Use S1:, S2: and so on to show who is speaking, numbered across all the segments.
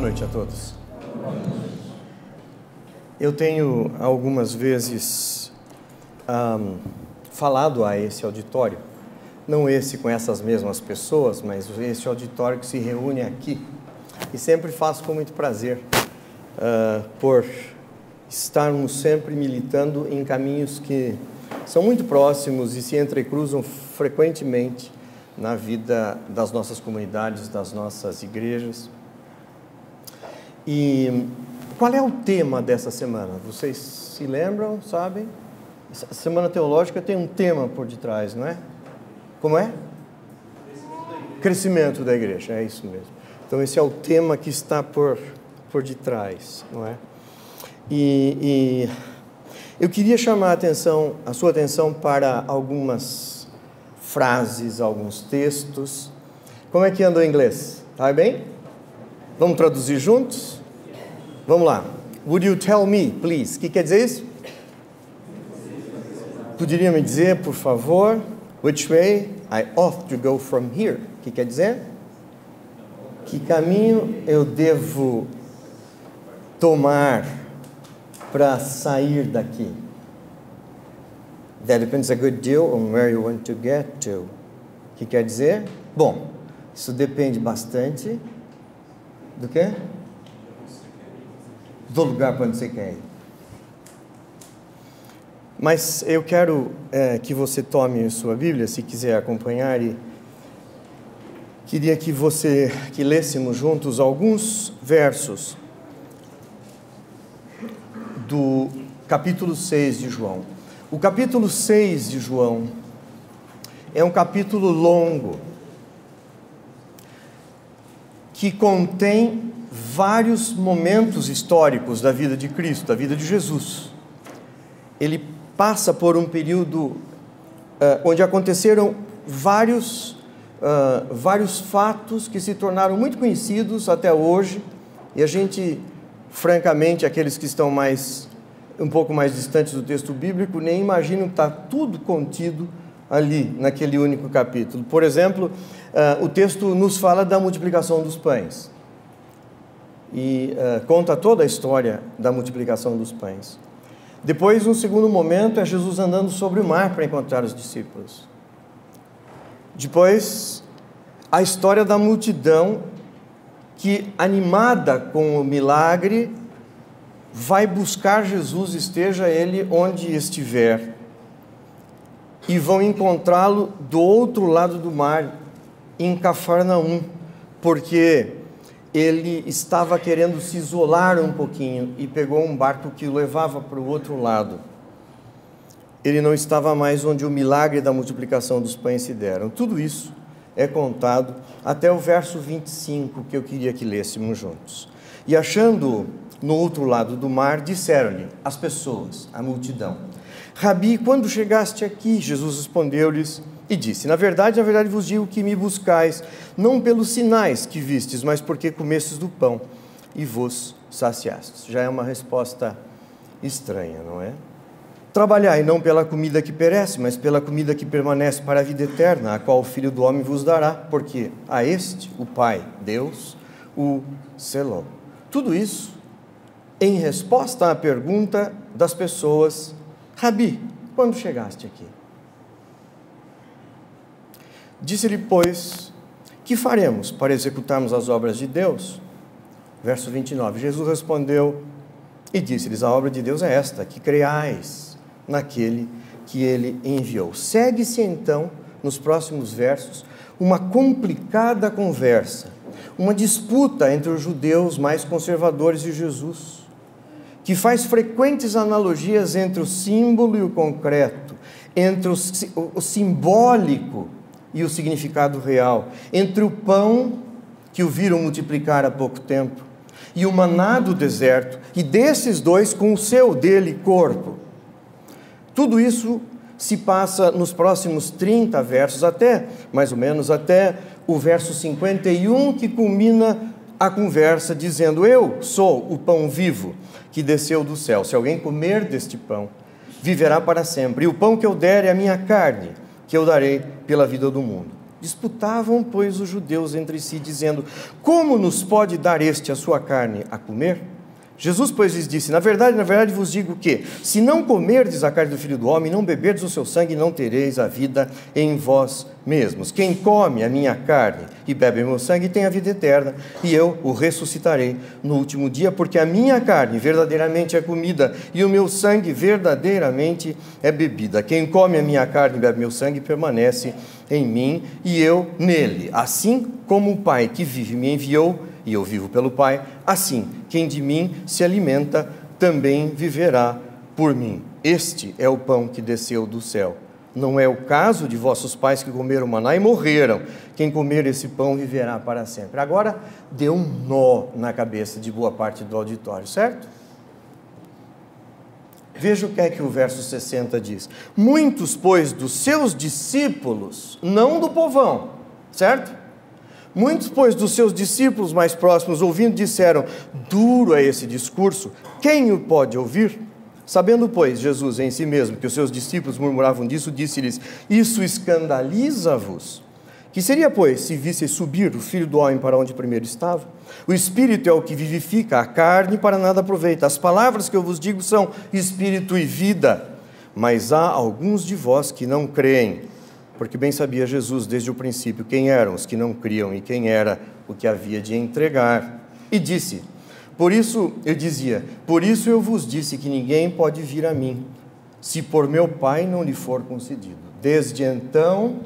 S1: noite a todos. Eu tenho algumas vezes falado a esse auditório, não esse com essas mesmas pessoas, mas esse auditório que se reúne aqui. E sempre faço com muito prazer, por estarmos sempre militando em caminhos que são muito próximos e se entrecruzam frequentemente na vida das nossas comunidades, das nossas igrejas. E qual é o tema dessa semana? Vocês se lembram, sabem? A Semana Teológica tem um tema por detrás, não é? Como é? Crescimento da igreja, é isso mesmo. Então esse é o tema que está por detrás, não é? E eu queria chamar a sua atenção para algumas frases, alguns textos. Como é que anda o inglês? Tá bem? Vamos traduzir juntos? Vamos lá. Would you tell me, please? O que quer dizer isso? Poderia me dizer, por favor, which way I ought to go from here? O que quer dizer? Que caminho eu devo tomar para sair daqui? That depends a good deal on where you want to get to. O que quer dizer? Bom, isso depende bastante do quê? Do lugar para onde você quer ir. Mas eu quero que você tome sua Bíblia, se quiser acompanhar, e queria que lêssemos juntos alguns versos do capítulo 6 de João. O capítulo 6 de João é um capítulo longo, que contém vários momentos históricos da vida de Cristo, da vida de Jesus. Ele passa por um período onde aconteceram vários fatos que se tornaram muito conhecidos até hoje, e a gente, francamente, aqueles que estão um pouco mais distantes do texto bíblico, nem imaginam que está tudo contido ali, naquele único capítulo. Por exemplo, o texto nos fala da multiplicação dos pães, e conta toda a história da multiplicação dos pães. Depois, um segundo momento, é Jesus andando sobre o mar para encontrar os discípulos. Depois, a história da multidão que, animada com o milagre, vai buscar Jesus, esteja ele onde estiver, e vão encontrá-lo do outro lado do mar, em Cafarnaum, porque ele estava querendo se isolar um pouquinho e pegou um barco que o levava para o outro lado. Ele não estava mais onde o milagre da multiplicação dos pães se deram. Tudo isso é contado até o verso 25, que eu queria que lêssemos juntos. E achando-o no outro lado do mar, disseram-lhe as pessoas, a multidão: Rabi, quando chegaste aqui? Jesus respondeu-lhes e disse: na verdade vos digo que me buscais, não pelos sinais que vistes, mas porque comestes do pão e vos saciastes. Já é uma resposta estranha, não é? Trabalhai não pela comida que perece, mas pela comida que permanece para a vida eterna, a qual o Filho do Homem vos dará, porque a este o Pai, Deus, o selou. Tudo isso em resposta à pergunta das pessoas: Rabi, quando chegaste aqui? Disse-lhe, pois, que faremos para executarmos as obras de Deus? Verso 29, Jesus respondeu e disse-lhes: a obra de Deus é esta, que creiais naquele que ele enviou. Segue-se então, nos próximos versos, uma complicada conversa, uma disputa entre os judeus mais conservadores e Jesus, que faz frequentes analogias entre o símbolo e o concreto, entre o simbólico e o significado real, entre o pão que o viram multiplicar há pouco tempo e o maná do deserto, e desses dois com o dele corpo. Tudo isso se passa nos próximos 30 versos, mais ou menos até o verso 51, que culmina a conversa dizendo: eu sou o pão vivo que desceu do céu. Se alguém comer deste pão, viverá para sempre. E o pão que eu der é a minha carne, que eu darei pela vida do mundo. Disputavam, pois, os judeus entre si, dizendo: como nos pode dar este a sua carne a comer? Jesus, pois, lhes disse: na verdade vos digo que, se não comerdes a carne do Filho do Homem, não beberdes o seu sangue, não tereis a vida em vós mesmos. Quem come a minha carne e bebe o meu sangue tem a vida eterna, e eu o ressuscitarei no último dia, porque a minha carne verdadeiramente é comida, e o meu sangue verdadeiramente é bebida. Quem come a minha carne e bebe meu sangue permanece em mim, e eu nele. Assim como o Pai que vive me enviou, e eu vivo pelo Pai, assim, quem de mim se alimenta também viverá por mim. Este é o pão que desceu do céu. Não é o caso de vossos pais que comeram maná e morreram. Quem comer esse pão viverá para sempre. Agora, deu um nó na cabeça de boa parte do auditório, certo? Veja o que é que o verso 60 diz. Muitos, pois, dos seus discípulos, não do povão, certo? Muitos, pois, dos seus discípulos mais próximos, ouvindo, disseram: duro é esse discurso, quem o pode ouvir? Sabendo, pois, Jesus em si mesmo que os seus discípulos murmuravam disso, disse-lhes: isso escandaliza-vos? Que seria, pois, se visseis subir o Filho do Homem para onde primeiro estava? O Espírito é o que vivifica, a carne para nada aproveita. As palavras que eu vos digo são Espírito e vida, mas há alguns de vós que não creem. Porque bem sabia Jesus desde o princípio quem eram os que não criam e quem era o que havia de entregar. E disse, por isso eu vos disse que ninguém pode vir a mim, se por meu Pai não lhe for concedido. Desde então,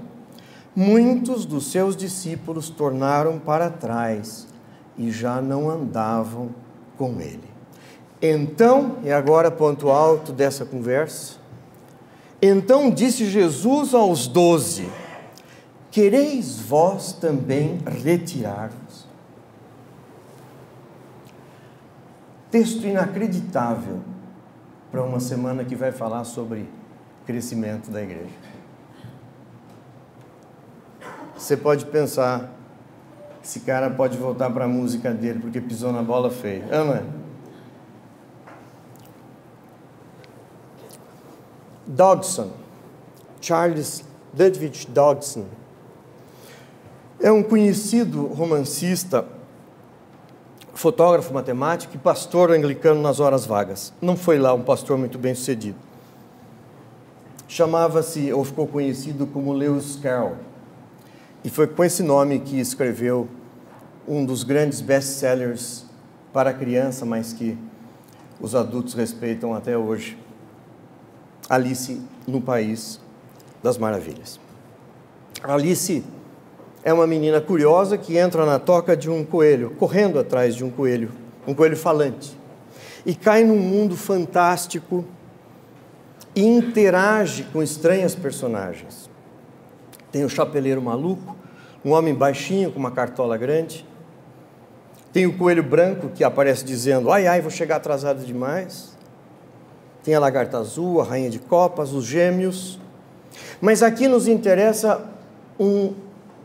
S1: muitos dos seus discípulos tornaram para trás e já não andavam com ele. Então, e agora ponto alto dessa conversa, então disse Jesus aos 12, quereis vós também retirar-vos? Texto inacreditável para uma semana que vai falar sobre crescimento da igreja. Você pode pensar, esse cara pode voltar para a música dele porque pisou na bola feia, não é? Dodgson, Charles Ludwig Dodgson, é um conhecido romancista, fotógrafo, matemático e pastor anglicano nas horas vagas. Não foi lá um pastor muito bem sucedido. Chamava-se, ou ficou conhecido como Lewis Carroll, e foi com esse nome que escreveu um dos grandes best-sellers para a criança, mas que os adultos respeitam até hoje, Alice no País das Maravilhas. Alice é uma menina curiosa que entra na toca de um coelho, correndo atrás de um coelho falante, e cai num mundo fantástico e interage com estranhas personagens. Tem o chapeleiro maluco, um homem baixinho com uma cartola grande, tem o coelho branco que aparece dizendo, ai, ai, vou chegar atrasado demais. Tem a lagarta azul, a rainha de copas, os gêmeos. Mas aqui nos interessa um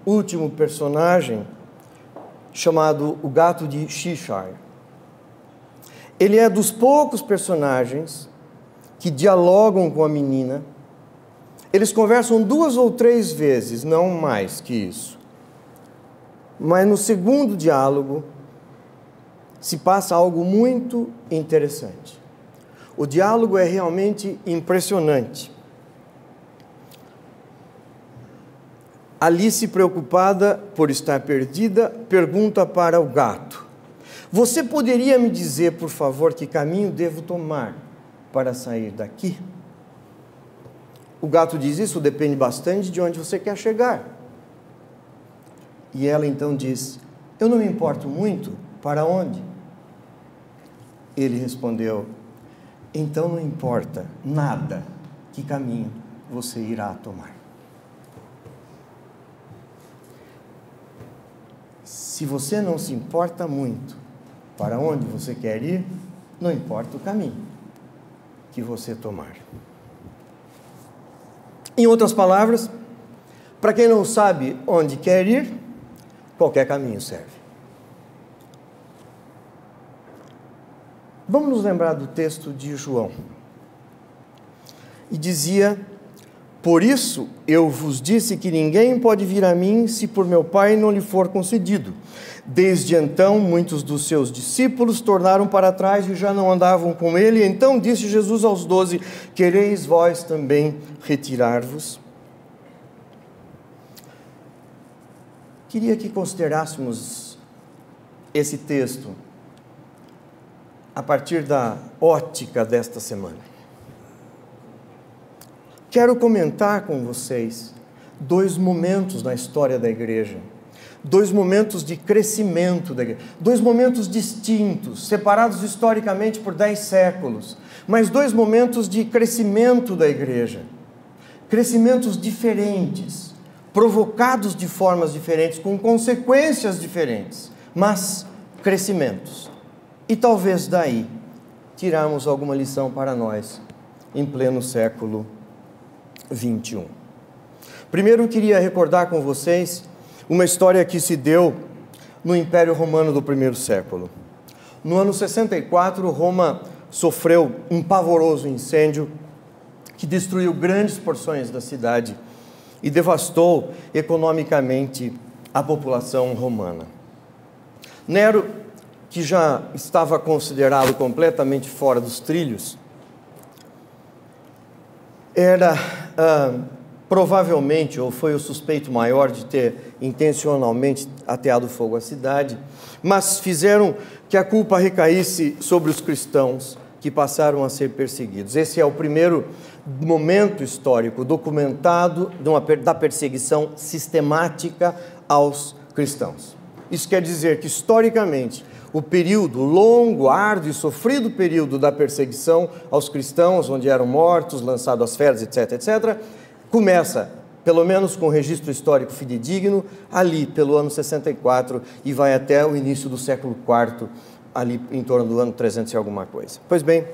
S1: último personagem chamado o gato de Cheshire. Ele é dos poucos personagens que dialogam com a menina. Eles conversam 2 ou 3 vezes, não mais que isso. Mas no segundo diálogo se passa algo muito interessante. O diálogo é realmente impressionante. Alice, preocupada por estar perdida, pergunta para o gato: você poderia me dizer, por favor, que caminho devo tomar para sair daqui? O gato diz, isso depende bastante de onde você quer chegar. E ela então diz, eu não me importo muito, para onde? Ele respondeu, então não importa nada que caminho você irá tomar. Se você não se importa muito para onde você quer ir, não importa o caminho que você tomar. Em outras palavras, para quem não sabe onde quer ir, qualquer caminho serve. Vamos nos lembrar do texto de João. E dizia, Por isso eu vos disse que ninguém pode vir a mim se por meu Pai não lhe for concedido. Desde então, muitos dos seus discípulos tornaram para trás e já não andavam com ele. Então disse Jesus aos 12, quereis vós também retirar-vos? Queria que considerássemos esse texto a partir da ótica desta semana. Quero comentar com vocês 2 momentos na história da igreja, 2 momentos de crescimento da igreja, 2 momentos distintos, separados historicamente por 10 séculos, mas 2 momentos de crescimento da igreja, crescimentos diferentes, provocados de formas diferentes, com consequências diferentes, mas crescimentos. E talvez daí tirarmos alguma lição para nós em pleno século 21. Primeiro, eu queria recordar com vocês uma história que se deu no Império Romano do primeiro século. No ano 64, Roma sofreu um pavoroso incêndio que destruiu grandes porções da cidade e devastou economicamente a população romana. Nero, que já estava considerado completamente fora dos trilhos, era provavelmente, ou foi o suspeito maior de ter intencionalmente ateado fogo à cidade, mas fizeram que a culpa recaísse sobre os cristãos que passaram a ser perseguidos. Esse é o primeiro momento histórico documentado da perseguição sistemática aos cristãos. Isso quer dizer que, historicamente, o período longo, árduo e sofrido período da perseguição aos cristãos, onde eram mortos, lançados às feras, etc., etc., começa, pelo menos com registro histórico fidedigno, ali pelo ano 64 e vai até o início do século IV, ali em torno do ano 300 e alguma coisa. Pois bem,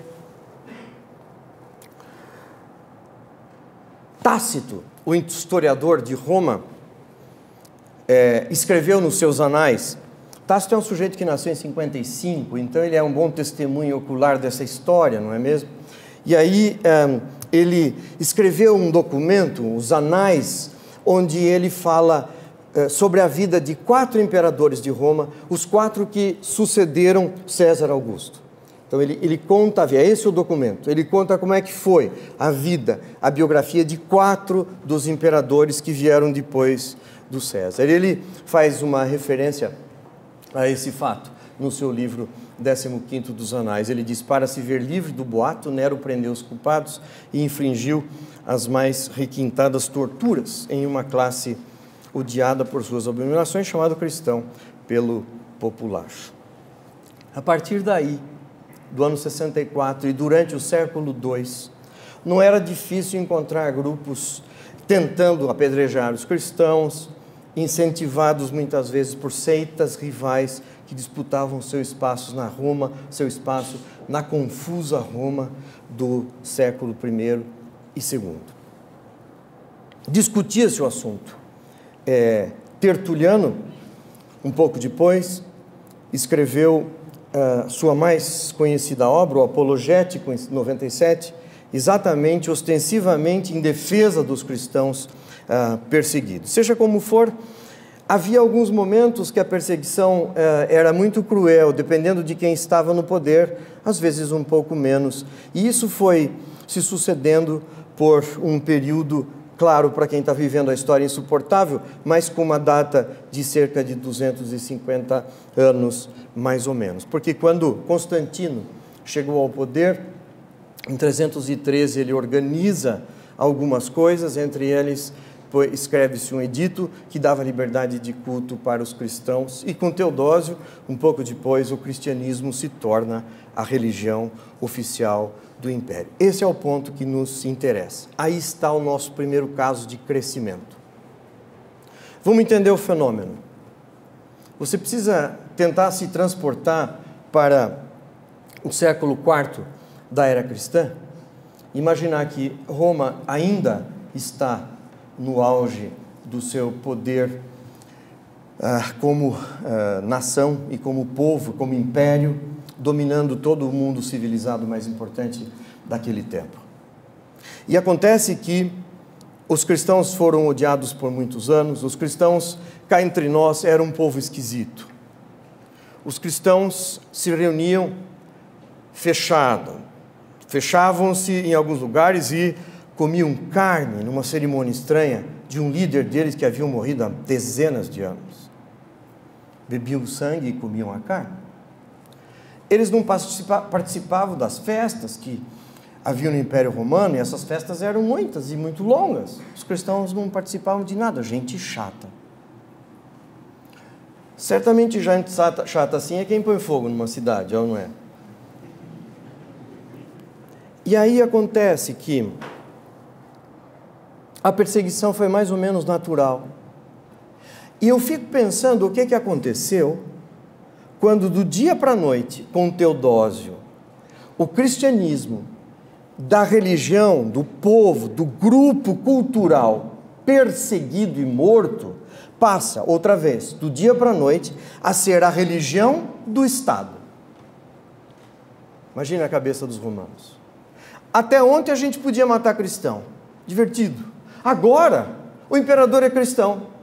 S1: Tácito, o historiador de Roma, escreveu nos seus anais. Tácito é um sujeito que nasceu em 55, então ele é um bom testemunho ocular dessa história, não é mesmo? E aí ele escreveu um documento, os Anais, onde ele fala sobre a vida de 4 imperadores de Roma, os 4 que sucederam César Augusto. Então ele conta, é esse o documento, ele conta como é que foi a vida, a biografia de 4 dos imperadores que vieram depois do César. Ele faz uma referência a esse fato no seu livro 15º dos Anais. Ele diz: para se ver livre do boato, Nero prendeu os culpados e infligiu as mais requintadas torturas em uma classe odiada por suas abominações, chamado cristão pelo populacho. A partir daí, do ano 64 e durante o século II, não era difícil encontrar grupos tentando apedrejar os cristãos, incentivados muitas vezes por seitas rivais que disputavam seu espaço na confusa Roma do século I e II. Discutia-se o assunto. Tertuliano, um pouco depois, escreveu sua mais conhecida obra, o Apologético, em 97, exatamente, ostensivamente, em defesa dos cristãos perseguidos. Seja como for, havia alguns momentos que a perseguição era muito cruel, dependendo de quem estava no poder, às vezes um pouco menos. E isso foi se sucedendo por um período, claro, para quem está vivendo a história, insuportável, mas com uma data de cerca de 250 anos, mais ou menos. Porque quando Constantino chegou ao poder, em 313 ele organiza algumas coisas, entre eles escreve-se um edito que dava liberdade de culto para os cristãos, e com Teodósio, um pouco depois, o cristianismo se torna a religião oficial do Império. Esse é o ponto que nos interessa. Aí está o nosso primeiro caso de crescimento. Vamos entender o fenômeno. Você precisa tentar se transportar para o século IV da era cristã, imaginar que Roma ainda está no auge do seu poder como nação e como povo, como império, dominando todo o mundo civilizado mais importante daquele tempo. E acontece que Os cristãos foram odiados por muitos anos, os cristãos, cá entre nós, eram um povo esquisito. Os cristãos se reuniam fechavam-se em alguns lugares e comiam carne numa cerimônia estranha de um líder deles que havia morrido há dezenas de anos. Bebiam sangue e comiam a carne. Eles não participavam das festas que haviam no Império Romano, e essas festas eram muitas e muito longas. Os cristãos não participavam de nada, gente chata. Certamente gente chata assim é quem põe fogo numa cidade, ou não é? E aí acontece que a perseguição foi mais ou menos natural. E eu fico pensando o que aconteceu quando do dia para a noite, com Teodósio, o cristianismo da religião, do povo, do grupo cultural perseguido e morto, passa outra vez, do dia para a noite, a ser a religião do Estado. Imagina a cabeça dos romanos. Até ontem a gente podia matar cristão. Divertido. Agora, o imperador é cristão.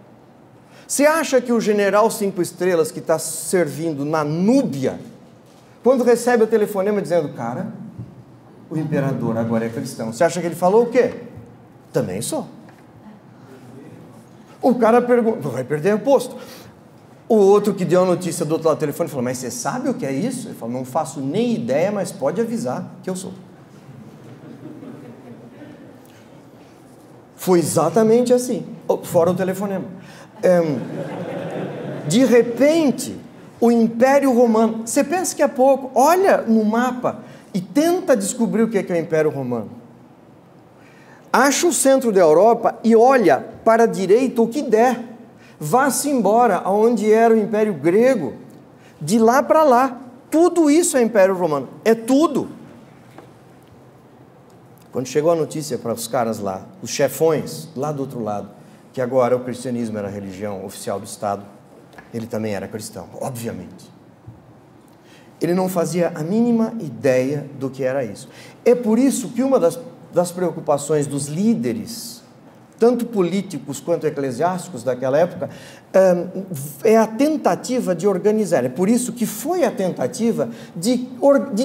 S1: Você acha que o general 5 estrelas que está servindo na Núbia, quando recebe o telefonema dizendo, cara, o imperador agora é cristão, você acha que ele falou o quê? Também sou. O cara pergunta, vai perder o posto. O outro que deu a notícia do outro lado do telefone falou, mas você sabe o que é isso? Ele falou, não faço nem ideia, mas pode avisar que eu sou. Foi exatamente assim, fora o telefonema. De repente, o Império Romano, você pensa que é pouco, olha no mapa e tenta descobrir o que é o Império Romano. Acha o centro da Europa e olha para a direita o que der. Vá-se embora aonde era o Império Grego, de lá para lá. Tudo isso é Império Romano, é tudo. Quando chegou a notícia para os caras lá, os chefões lá do outro lado, que agora o cristianismo era a religião oficial do Estado, ele também era cristão, obviamente. Ele não fazia a mínima ideia do que era isso. É por isso que uma das preocupações dos líderes, tanto políticos quanto eclesiásticos daquela época, é a tentativa de organizar. É por isso que foi a tentativa de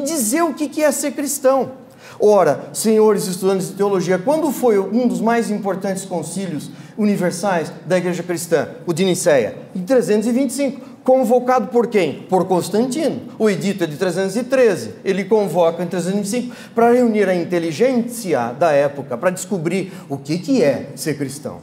S1: dizer o que é ser cristão. Ora, senhores estudantes de teologia, quando foi um dos mais importantes concílios universais da Igreja Cristã? O de Nicéia, em 325. Convocado por quem? Por Constantino. O edito é de 313. Ele convoca em 325 para reunir a inteligência da época, para descobrir o que é ser cristão.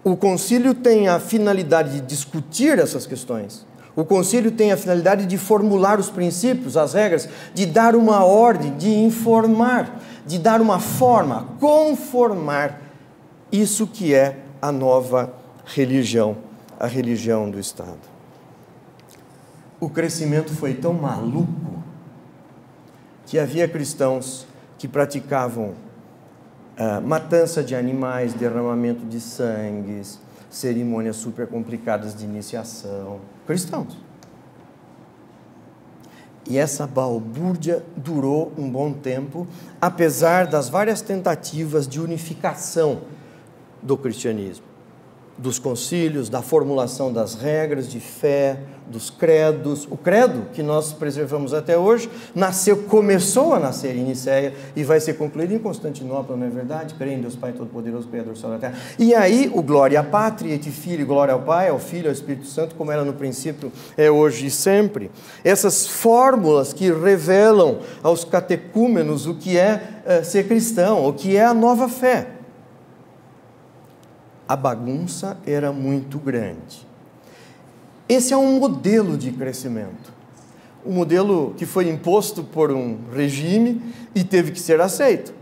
S1: O concílio tem a finalidade de discutir essas questões. O concílio tem a finalidade de formular os princípios, as regras, de dar uma ordem, de informar, de dar uma forma, conformar isso que é a nova religião, a religião do Estado. O crescimento foi tão maluco que havia cristãos que praticavam matança de animais, derramamento de sangues, cerimônias super complicadas de iniciação. Cristãos. E essa balbúrdia durou um bom tempo, apesar das várias tentativas de unificação do cristianismo, dos concílios, da formulação das regras de fé, dos credos. O credo que nós preservamos até hoje começou a nascer em Nicéia e vai ser concluído em Constantinopla, não é verdade? Creio em Deus Pai Todo-Poderoso, Criador do céu e da terra. E aí o glória à pátria, et filho, glória ao Pai, ao Filho, ao Espírito Santo, como era no princípio, é hoje e sempre. Essas fórmulas que revelam aos catecúmenos o que é ser cristão, o que é a nova fé. A bagunça era muito grande. Esse é um modelo de crescimento. Um modelo que foi imposto por um regime e teve que ser aceito.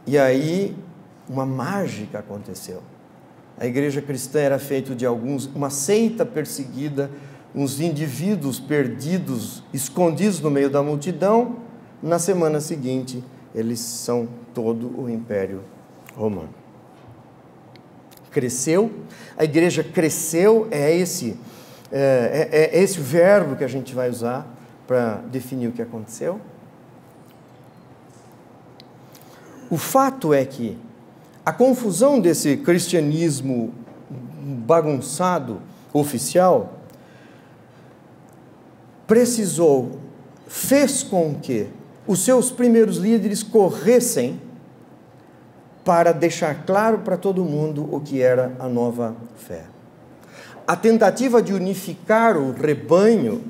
S1: E aí, uma mágica aconteceu. A igreja cristã era feita de uma seita perseguida, uns indivíduos perdidos, escondidos no meio da multidão. Na semana seguinte, eles são todo o Império Romano. Cresceu, a igreja cresceu, é esse o verbo que a gente vai usar para definir o que aconteceu. O fato é que a confusão desse cristianismo bagunçado, oficial, fez com que os seus primeiros líderes corressem para deixar claro para todo mundo o que era a nova fé. A tentativa de unificar o rebanho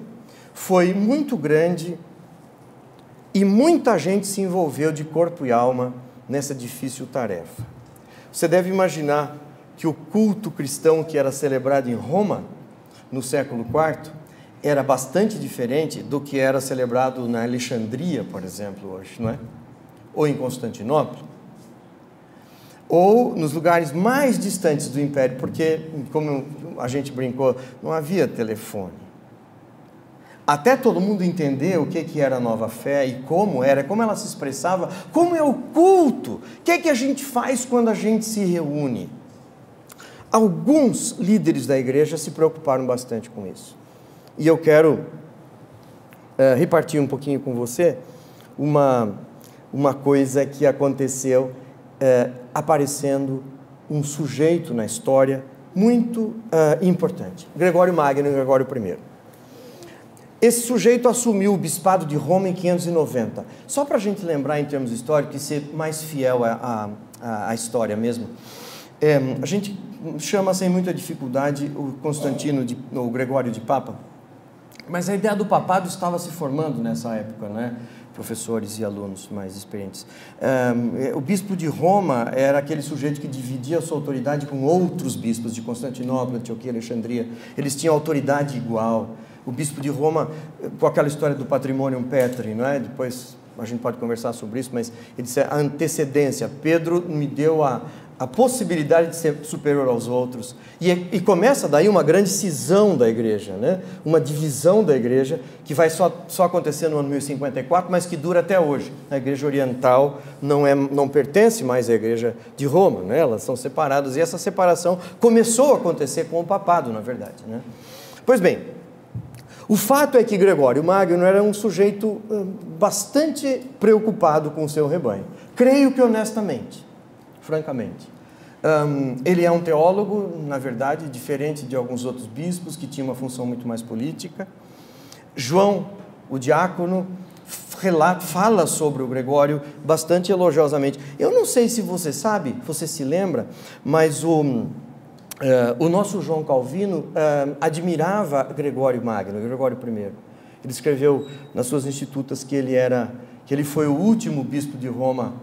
S1: foi muito grande e muita gente se envolveu de corpo e alma nessa difícil tarefa. Você deve imaginar que o culto cristão que era celebrado em Roma, no século IV, era bastante diferente do que era celebrado na Alexandria, por exemplo, hoje, não é? Ou em Constantinopla, ou nos lugares mais distantes do Império, porque, como a gente brincou, não havia telefone. Até todo mundo entender o que era a nova fé e como era, como ela se expressava, como é o culto, o que a gente faz quando a gente se reúne. Alguns líderes da igreja se preocuparam bastante com isso. E eu quero repartir um pouquinho com você uma coisa que aconteceu aparecendo um sujeito na história muito importante. Gregório Magno e Gregório I. Esse sujeito assumiu o bispado de Roma em 590. Só para a gente lembrar em termos históricos e ser mais fiel à história mesmo, a gente chama sem muita dificuldade o Gregório de Papa, mas a ideia do papado estava se formando nessa época, né? Professores e alunos mais experientes. O bispo de Roma era aquele sujeito que dividia a sua autoridade com outros bispos de Constantinopla, Antioquia, Alexandria. Eles tinham autoridade igual. O bispo de Roma, com aquela história do patrimônio Petri, não é? Depois a gente pode conversar sobre isso, mas ele disse a antecedência. Pedro me deu a possibilidade de ser superior aos outros. E começa daí uma grande cisão da igreja, né? Uma divisão da igreja que vai só acontecer no ano 1054, mas que dura até hoje. A igreja oriental não pertence mais à igreja de Roma, né? Elas são separadas, e essa separação começou a acontecer com o papado, na verdade, né? Pois bem, o fato é que Gregório Magno era um sujeito bastante preocupado com o seu rebanho. Creio que honestamente, francamente. Ele é um teólogo, na verdade, diferente de alguns outros bispos que tinham uma função muito mais política. João, o diácono, fala sobre o Gregório bastante elogiosamente. Eu não sei se você sabe, você se lembra, mas o nosso João Calvino admirava Gregório Magno, Gregório I. Ele escreveu nas suas Institutas que ele foi o último bispo de Roma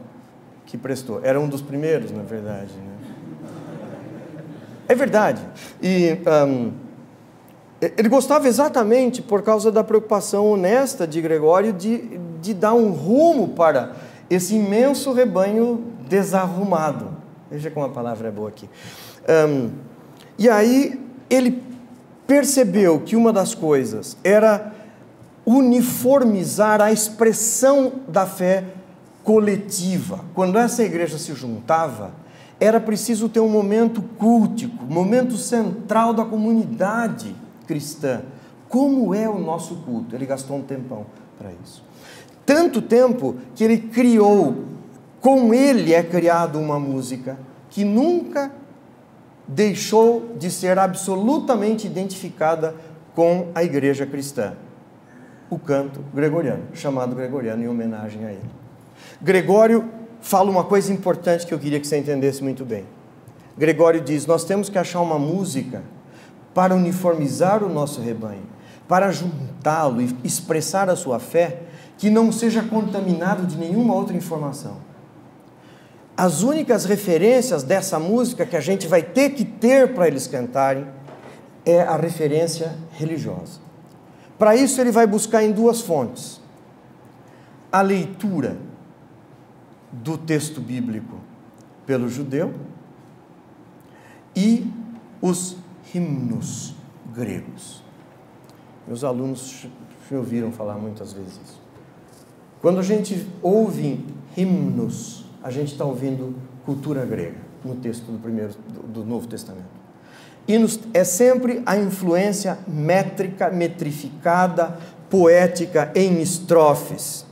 S1: que prestou. Era um dos primeiros, na verdade, né? É verdade. E ele gostava exatamente por causa da preocupação honesta de Gregório de dar um rumo para esse imenso rebanho desarrumado. Veja como a palavra é boa aqui. E aí ele percebeu que uma das coisas era uniformizar a expressão da fé coletiva. Quando essa igreja se juntava, era preciso ter um momento cultico, momento central da comunidade cristã. Como é o nosso culto? Ele gastou um tempão para isso. Tanto tempo que ele criou, com ele é criado uma música que nunca deixou de ser absolutamente identificada com a igreja cristã. O canto gregoriano, chamado gregoriano em homenagem a ele. Gregório fala uma coisa importante que eu queria que você entendesse muito bem. Gregório diz, nós temos que achar uma música para uniformizar o nosso rebanho, para juntá-lo e expressar a sua fé, que não seja contaminado de nenhuma outra informação. As únicas referências dessa música que a gente vai ter que ter para eles cantarem é a referência religiosa. Para isso ele vai buscar em duas fontes. A leitura do texto bíblico pelo judeu e os himnos gregos. Meus alunos me ouviram falar muitas vezes isso. Quando a gente ouve himnos, a gente está ouvindo cultura grega no texto do Novo Testamento. Hinos é sempre a influência métrica, metrificada, poética em estrofes,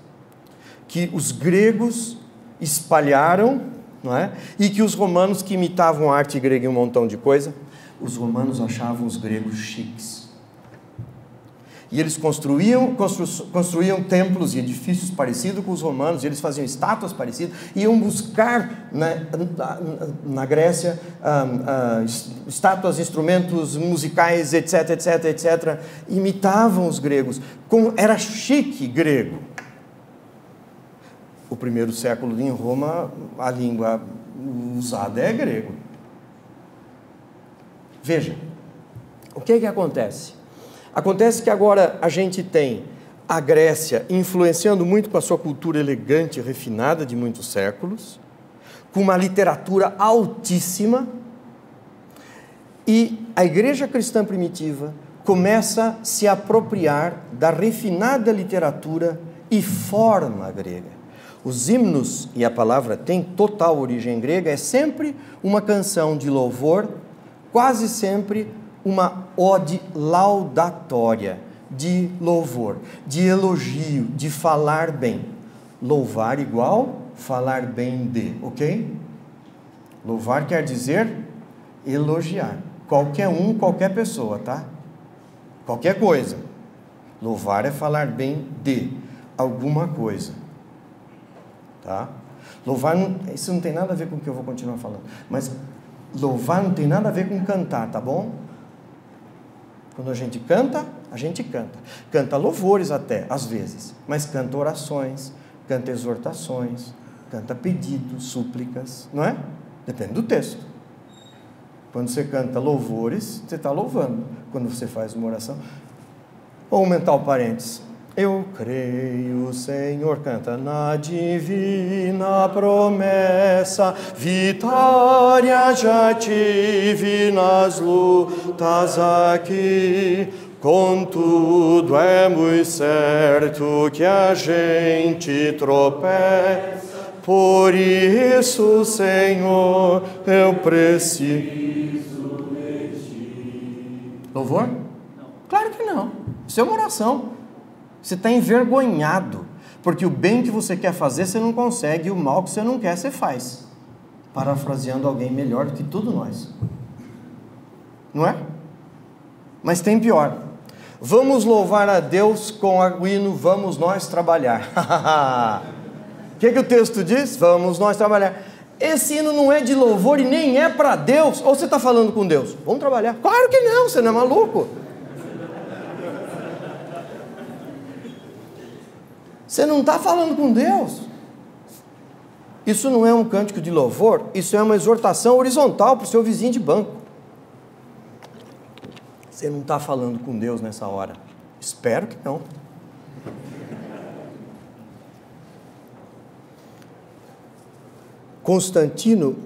S1: que os gregos espalharam, não é? E que os romanos, que imitavam a arte grega e um montão de coisa, os romanos achavam os gregos chiques. E eles construíam templos e edifícios parecidos com os romanos, e eles faziam estátuas parecidas, e iam buscar na Grécia estátuas, instrumentos musicais, etc, etc, etc. Imitavam os gregos. Era chique grego. O primeiro século em Roma, a língua usada é grego. Veja, o que acontece? Acontece que agora a gente tem a Grécia influenciando muito com a sua cultura elegante e refinada de muitos séculos, com uma literatura altíssima, e a igreja cristã primitiva começa a se apropriar da refinada literatura e forma grega. Os himnos, e a palavra tem total origem grega, é sempre uma canção de louvor, quase sempre uma ode laudatória, de louvor, de elogio, de falar bem. Louvar igual falar bem de, ok? Louvar quer dizer elogiar. Qualquer um, qualquer pessoa, tá? Qualquer coisa. Louvar é falar bem de alguma coisa. Tá? Louvar, isso não tem nada a ver com o que eu vou continuar falando. Mas louvar não tem nada a ver com cantar, tá bom? Quando a gente canta, a gente canta. Canta louvores até, às vezes. Mas canta orações, canta exortações, canta pedidos, súplicas, não é? Depende do texto. Quando você canta louvores, você está louvando. Quando você faz uma oração... Vou aumentar o parênteses. Eu creio, Senhor, canta na divina promessa, vitória já tive nas lutas aqui, contudo é muito certo que a gente tropeça, por isso, Senhor, eu preciso de ti. Louvor? Não. Claro que não. Isso é uma oração. Você está envergonhado, porque o bem que você quer fazer, você não consegue, e o mal que você não quer, você faz. Parafraseando alguém melhor do que todos nós. Não é? Mas tem pior. Vamos louvar a Deus com o hino Vamos Nós Trabalhar. O que o texto diz? Vamos nós trabalhar. Esse hino não é de louvor e nem é para Deus. Ou você está falando com Deus? Vamos trabalhar. Claro que não, você não é maluco. Você não está falando com Deus. Isso não é um cântico de louvor, isso é uma exortação horizontal para o seu vizinho de banco. Você não está falando com Deus nessa hora. Espero que não. Constantino,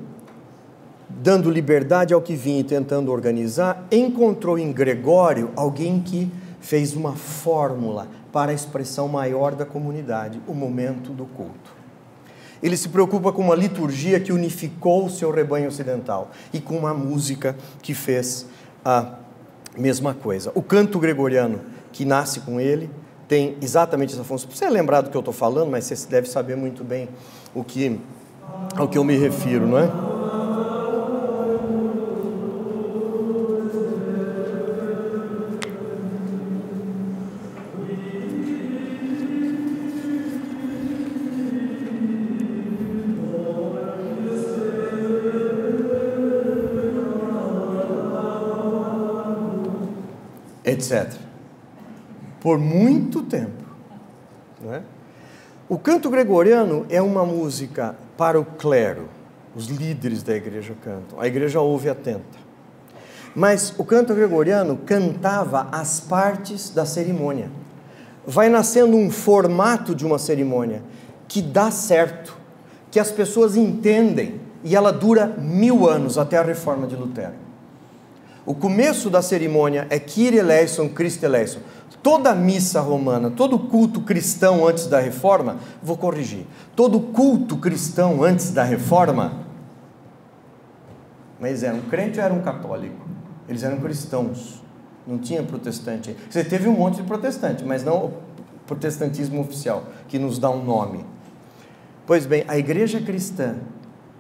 S1: dando liberdade ao que vinha e tentando organizar, encontrou em Gregório alguém que fez uma fórmula para a expressão maior da comunidade, o momento do culto. Ele se preocupa com uma liturgia que unificou o seu rebanho ocidental e com uma música que fez a mesma coisa. O canto gregoriano, que nasce com ele, tem exatamente essa função. Você é lembrado do que eu estou falando, mas você deve saber muito bem ao que eu me refiro, não é? Etc. Por muito tempo. Não é? O canto gregoriano é uma música para o clero. Os líderes da igreja cantam. A igreja ouve atenta. Mas o canto gregoriano cantava as partes da cerimônia. Vai nascendo um formato de uma cerimônia que dá certo, que as pessoas entendem, e ela dura 1000 anos, até a reforma de Lutero. O começo da cerimônia é Kyrie eleison, Christe eleison. Toda missa romana, todo culto cristão antes da reforma, vou corrigir, todo culto cristão antes da reforma, mas era um crente ou era um católico? Eles eram cristãos, não tinha protestante. Você teve um monte de protestante, mas não o protestantismo oficial, que nos dá um nome. Pois bem, a igreja cristã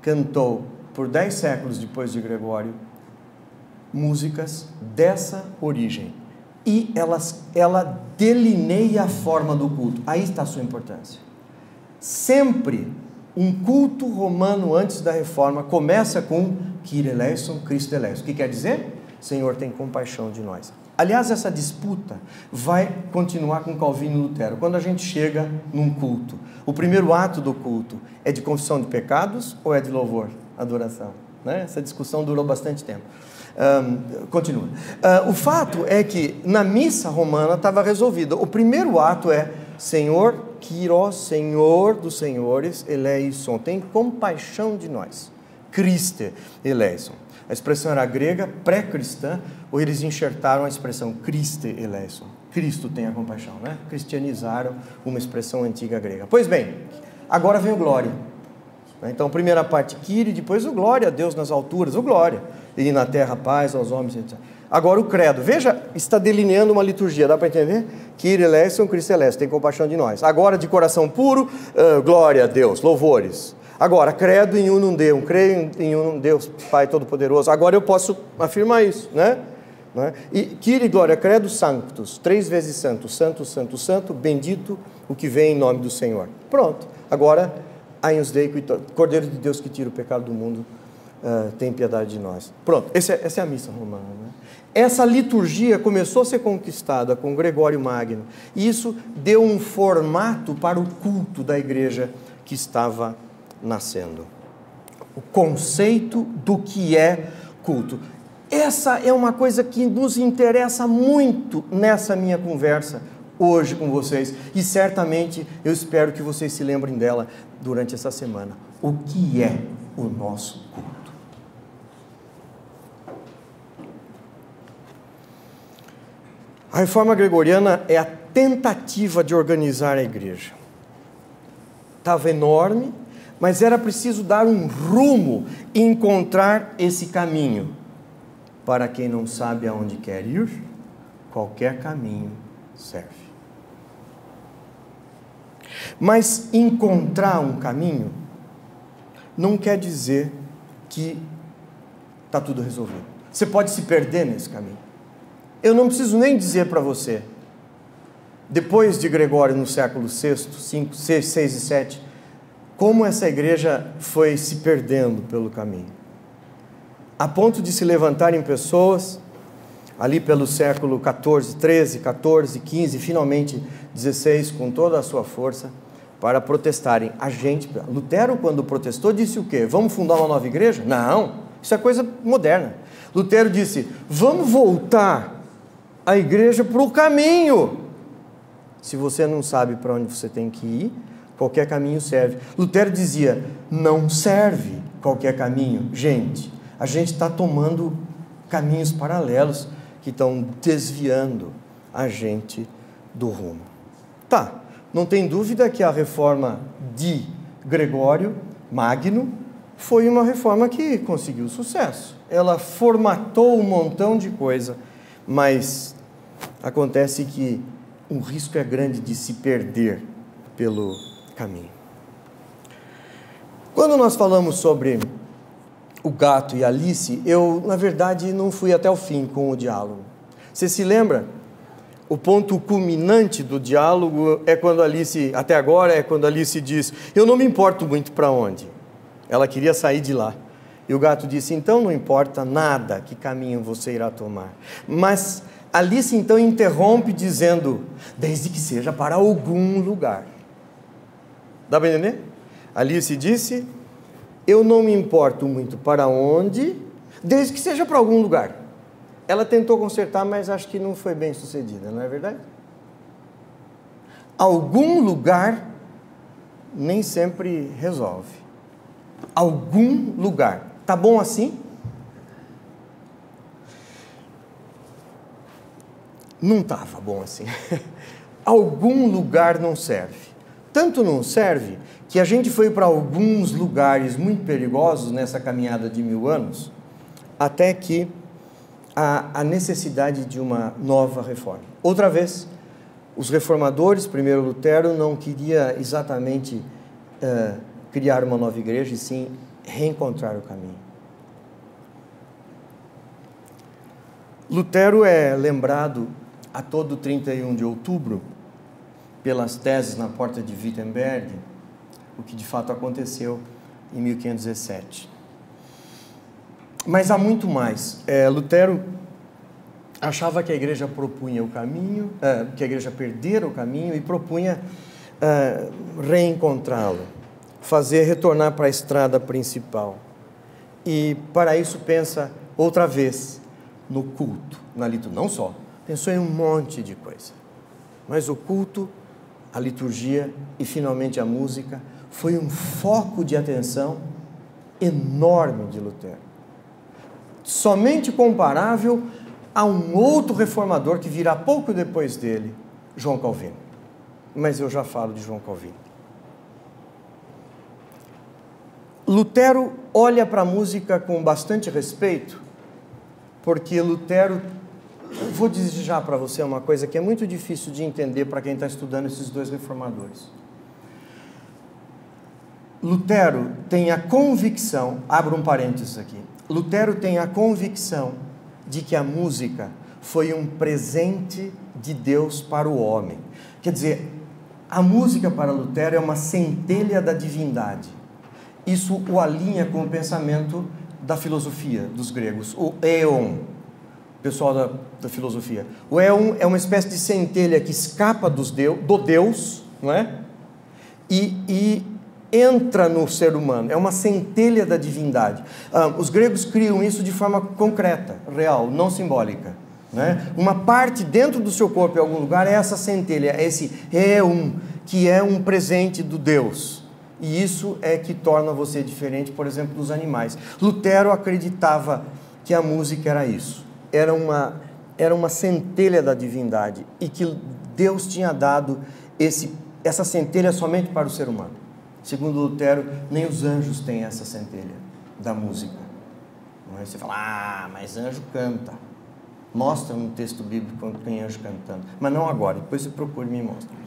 S1: cantou por 10 séculos depois de Gregório músicas dessa origem. E ela delineia a forma do culto. Aí está a sua importância. Sempre um culto romano antes da reforma começa com Kyrie eleison, Cristo eleison. O que quer dizer? Senhor, tem compaixão de nós. Aliás, essa disputa vai continuar com Calvino e Lutero. Quando a gente chega num culto, o primeiro ato do culto é de confissão de pecados ou é de louvor, adoração? Né? Essa discussão durou bastante tempo. Continua. O fato é que na missa romana estava resolvido. O primeiro ato é Senhor, Kyrios, Senhor dos senhores, eleison, tem compaixão de nós. Christe eleison. A expressão era grega, pré-cristã, ou eles enxertaram a expressão Christe eleison. Cristo tem a compaixão, né? Cristianizaram uma expressão antiga grega. Pois bem, agora vem o glória. Então, primeira parte, Kyrie, depois o glória a Deus nas alturas, o glória. E na terra, paz aos homens, etc. Agora o credo. Veja, está delineando uma liturgia, dá para entender? Kyrie eleison, Cristo eleison, tem compaixão de nós. Agora, de coração puro, glória a Deus, louvores. Agora, credo em unum Deum, creio em unum Deus, Pai Todo-Poderoso. Agora eu posso afirmar isso, né? E Kyrie, glória, credo, sanctus, 3 vezes santo, santo, santo, santo, bendito o que vem em nome do Senhor. Pronto. Agora, Agnus Dei, Cordeiro de Deus que tira o pecado do mundo, tem piedade de nós. Pronto, essa é a missa romana. Né? Essa liturgia começou a ser conquistada com Gregório Magno, e isso deu um formato para o culto da igreja que estava nascendo. O conceito do que é culto. Essa é uma coisa que nos interessa muito nessa minha conversa hoje com vocês, e certamente eu espero que vocês se lembrem dela durante essa semana. O que é o nosso culto? A reforma gregoriana é a tentativa de organizar a igreja. Estava enorme, mas era preciso dar um rumo e encontrar esse caminho. Para quem não sabe aonde quer ir, qualquer caminho serve. Mas encontrar um caminho não quer dizer que está tudo resolvido. Você pode se perder nesse caminho. Eu não preciso nem dizer para você, depois de Gregório no século VI, 5, 6 e 7, como essa igreja foi se perdendo pelo caminho. A ponto de se levantarem pessoas, ali pelo século XIV, 13, 14, 15, finalmente 16, com toda a sua força, para protestarem. Lutero, quando protestou, disse o quê? Vamos fundar uma nova igreja? Não, isso é coisa moderna. Lutero disse, vamos voltar a igreja para o caminho. Se você não sabe para onde você tem que ir, qualquer caminho serve. Lutero dizia, não serve qualquer caminho. Gente, a gente está tomando caminhos paralelos que estão desviando a gente do rumo. Tá, não tem dúvida que a reforma de Gregório Magno foi uma reforma que conseguiu sucesso. Ela formatou um montão de coisa, mas acontece que o risco é grande de se perder pelo caminho. Quando nós falamos sobre o gato e Alice, eu, na verdade, não fui até o fim com o diálogo. Você se lembra? O ponto culminante do diálogo é quando Alice, até agora, é quando Alice diz, eu não me importo muito para onde. Ela queria sair de lá. E o gato disse, então não importa nada que caminho você irá tomar. Mas Alice então interrompe dizendo, desde que seja para algum lugar. Dá para entender? Alice disse, eu não me importo muito para onde, desde que seja para algum lugar. Ela tentou consertar, mas acho que não foi bem sucedida, não é verdade? Algum lugar nem sempre resolve. Algum lugar. Tá bom assim? Não estava bom assim. Algum lugar não serve. Tanto não serve que a gente foi para alguns lugares muito perigosos nessa caminhada de 1000 anos, até que a necessidade de uma nova reforma. Outra vez, os reformadores, primeiro Lutero, não queria exatamente criar uma nova igreja, e sim reencontrar o caminho. Lutero é lembrado a todo 31 de outubro pelas teses na porta de Wittenberg, o que de fato aconteceu em 1517. Mas há muito mais. Lutero achava que a igreja propunha o caminho, que a igreja perdera o caminho e propunha reencontrá-lo, fazer retornar para a estrada principal. E para isso pensa outra vez no culto, na liturgia. Não só, pensou em um monte de coisa. Mas o culto, a liturgia e finalmente a música foi um foco de atenção enorme de Lutero. Somente comparável a um outro reformador que virá pouco depois dele, João Calvino. Mas eu já falo de João Calvino. Lutero olha para a música com bastante respeito, porque Lutero, vou dizer já para você uma coisa que é muito difícil de entender para quem está estudando esses dois reformadores. Lutero tem a convicção, abro um parênteses aqui, Lutero tem a convicção de que a música foi um presente de Deus para o homem. Quer dizer, a música para Lutero é uma centelha da divindade. Isso o alinha com o pensamento da filosofia dos gregos, o éon, pessoal da filosofia. O éon é uma espécie de centelha que escapa do Deus, não é? E entra no ser humano, é uma centelha da divindade. Os gregos criam isso de forma concreta, real, não simbólica. Né? Uma parte dentro do seu corpo, em algum lugar, é essa centelha, é esse éon, que é um presente do Deus. E isso é que torna você diferente, por exemplo, dos animais. Lutero acreditava que a música era isso. Era uma centelha da divindade e que Deus tinha dado essa centelha somente para o ser humano. Segundo Lutero, nem os anjos têm essa centelha da música. Não é? Você fala, mas anjo canta. Mostra no texto bíblico quando tem anjo cantando. Mas não agora, depois você procura e me mostra.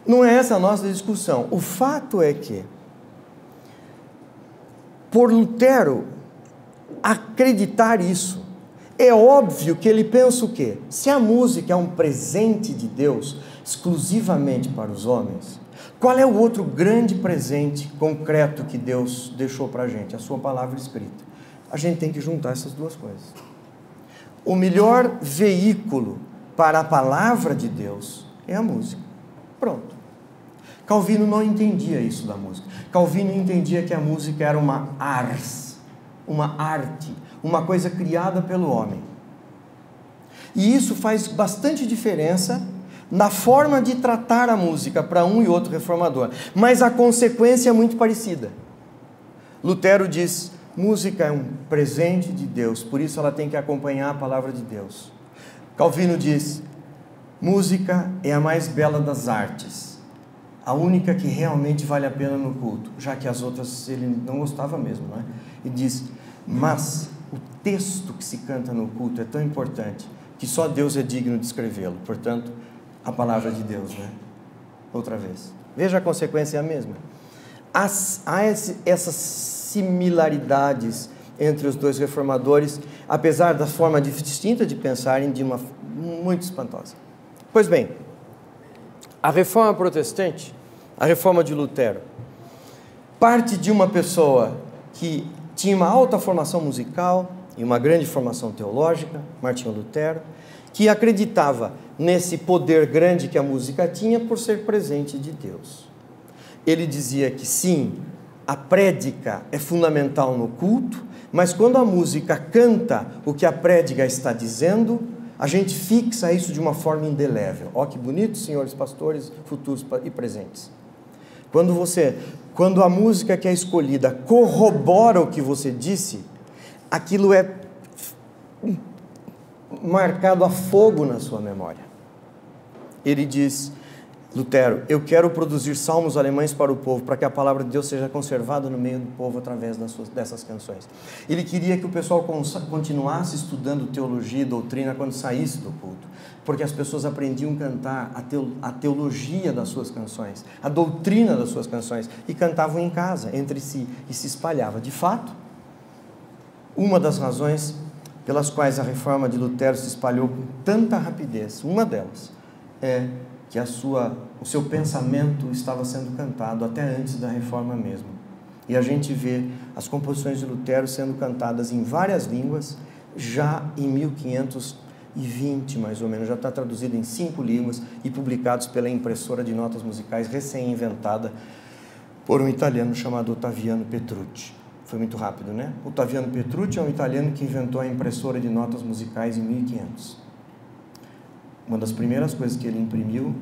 S1: Não é essa a nossa discussão. O fato é que, por Lutero acreditar isso, é óbvio que ele pensa o quê? Se a música é um presente de Deus exclusivamente para os homens, qual é o outro grande presente concreto que Deus deixou para a gente? A sua palavra escrita. A gente tem que juntar essas duas coisas. O melhor veículo para a palavra de Deus é a música. Pronto. Calvino não entendia isso da música. Calvino entendia que a música era uma ars, uma arte, uma coisa criada pelo homem. E isso faz bastante diferença na forma de tratar a música para um e outro reformador. Mas a consequência é muito parecida. Lutero diz, música é um presente de Deus, por isso ela tem que acompanhar a palavra de Deus. Calvino diz, música é a mais bela das artes, a única que realmente vale a pena no culto, já que as outras ele não gostava mesmo, não é? E diz, mas o texto que se canta no culto é tão importante que só Deus é digno de escrevê-lo, portanto, a palavra de Deus, né? Outra vez. Veja, a consequência é a mesma. Há essas similaridades entre os dois reformadores, apesar da forma distinta de pensarem, de uma muito espantosa. Pois bem, a reforma protestante, a reforma de Lutero, parte de uma pessoa que tinha uma alta formação musical e uma grande formação teológica, Martinho Lutero, que acreditava nesse poder grande que a música tinha por ser presente de Deus. Ele dizia que sim, a prédica é fundamental no culto, mas quando a música canta o que a prédica está dizendo, a gente fixa isso de uma forma indelével. Ó, que bonito, senhores pastores, futuros e presentes. Quando a música que é escolhida corrobora o que você disse, aquilo é marcado a fogo na sua memória. Ele diz, Lutero: eu quero produzir salmos alemães para o povo, para que a palavra de Deus seja conservada no meio do povo através dessas canções. Ele queria que o pessoal continuasse estudando teologia e doutrina quando saísse do culto, porque as pessoas aprendiam a cantar a teologia das suas canções, a doutrina das suas canções, e cantavam em casa, entre si, e se espalhava. De fato, uma das razões pelas quais a reforma de Lutero se espalhou com tanta rapidez, uma delas, é que o seu pensamento estava sendo cantado até antes da reforma mesmo. E a gente vê as composições de Lutero sendo cantadas em várias línguas, já em 1520, mais ou menos. Já está traduzido em 5 línguas e publicados pela impressora de notas musicais recém-inventada por um italiano chamado Ottaviano Petrucci. Foi muito rápido, né? Ottaviano Petrucci é um italiano que inventou a impressora de notas musicais em 1500. Uma das primeiras coisas que ele imprimiu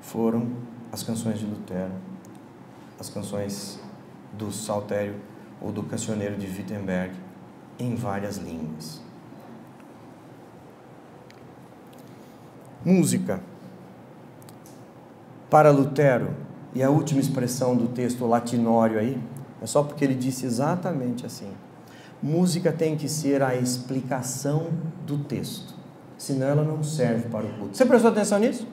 S1: foram as canções de Lutero, as canções do Saltério ou do Cancioneiro de Wittenberg, em várias línguas. Música. Para Lutero, e a última expressão do texto latinório aí, é só porque ele disse exatamente assim: música tem que ser a explicação do texto, senão ela não serve para o culto. Você prestou atenção nisso?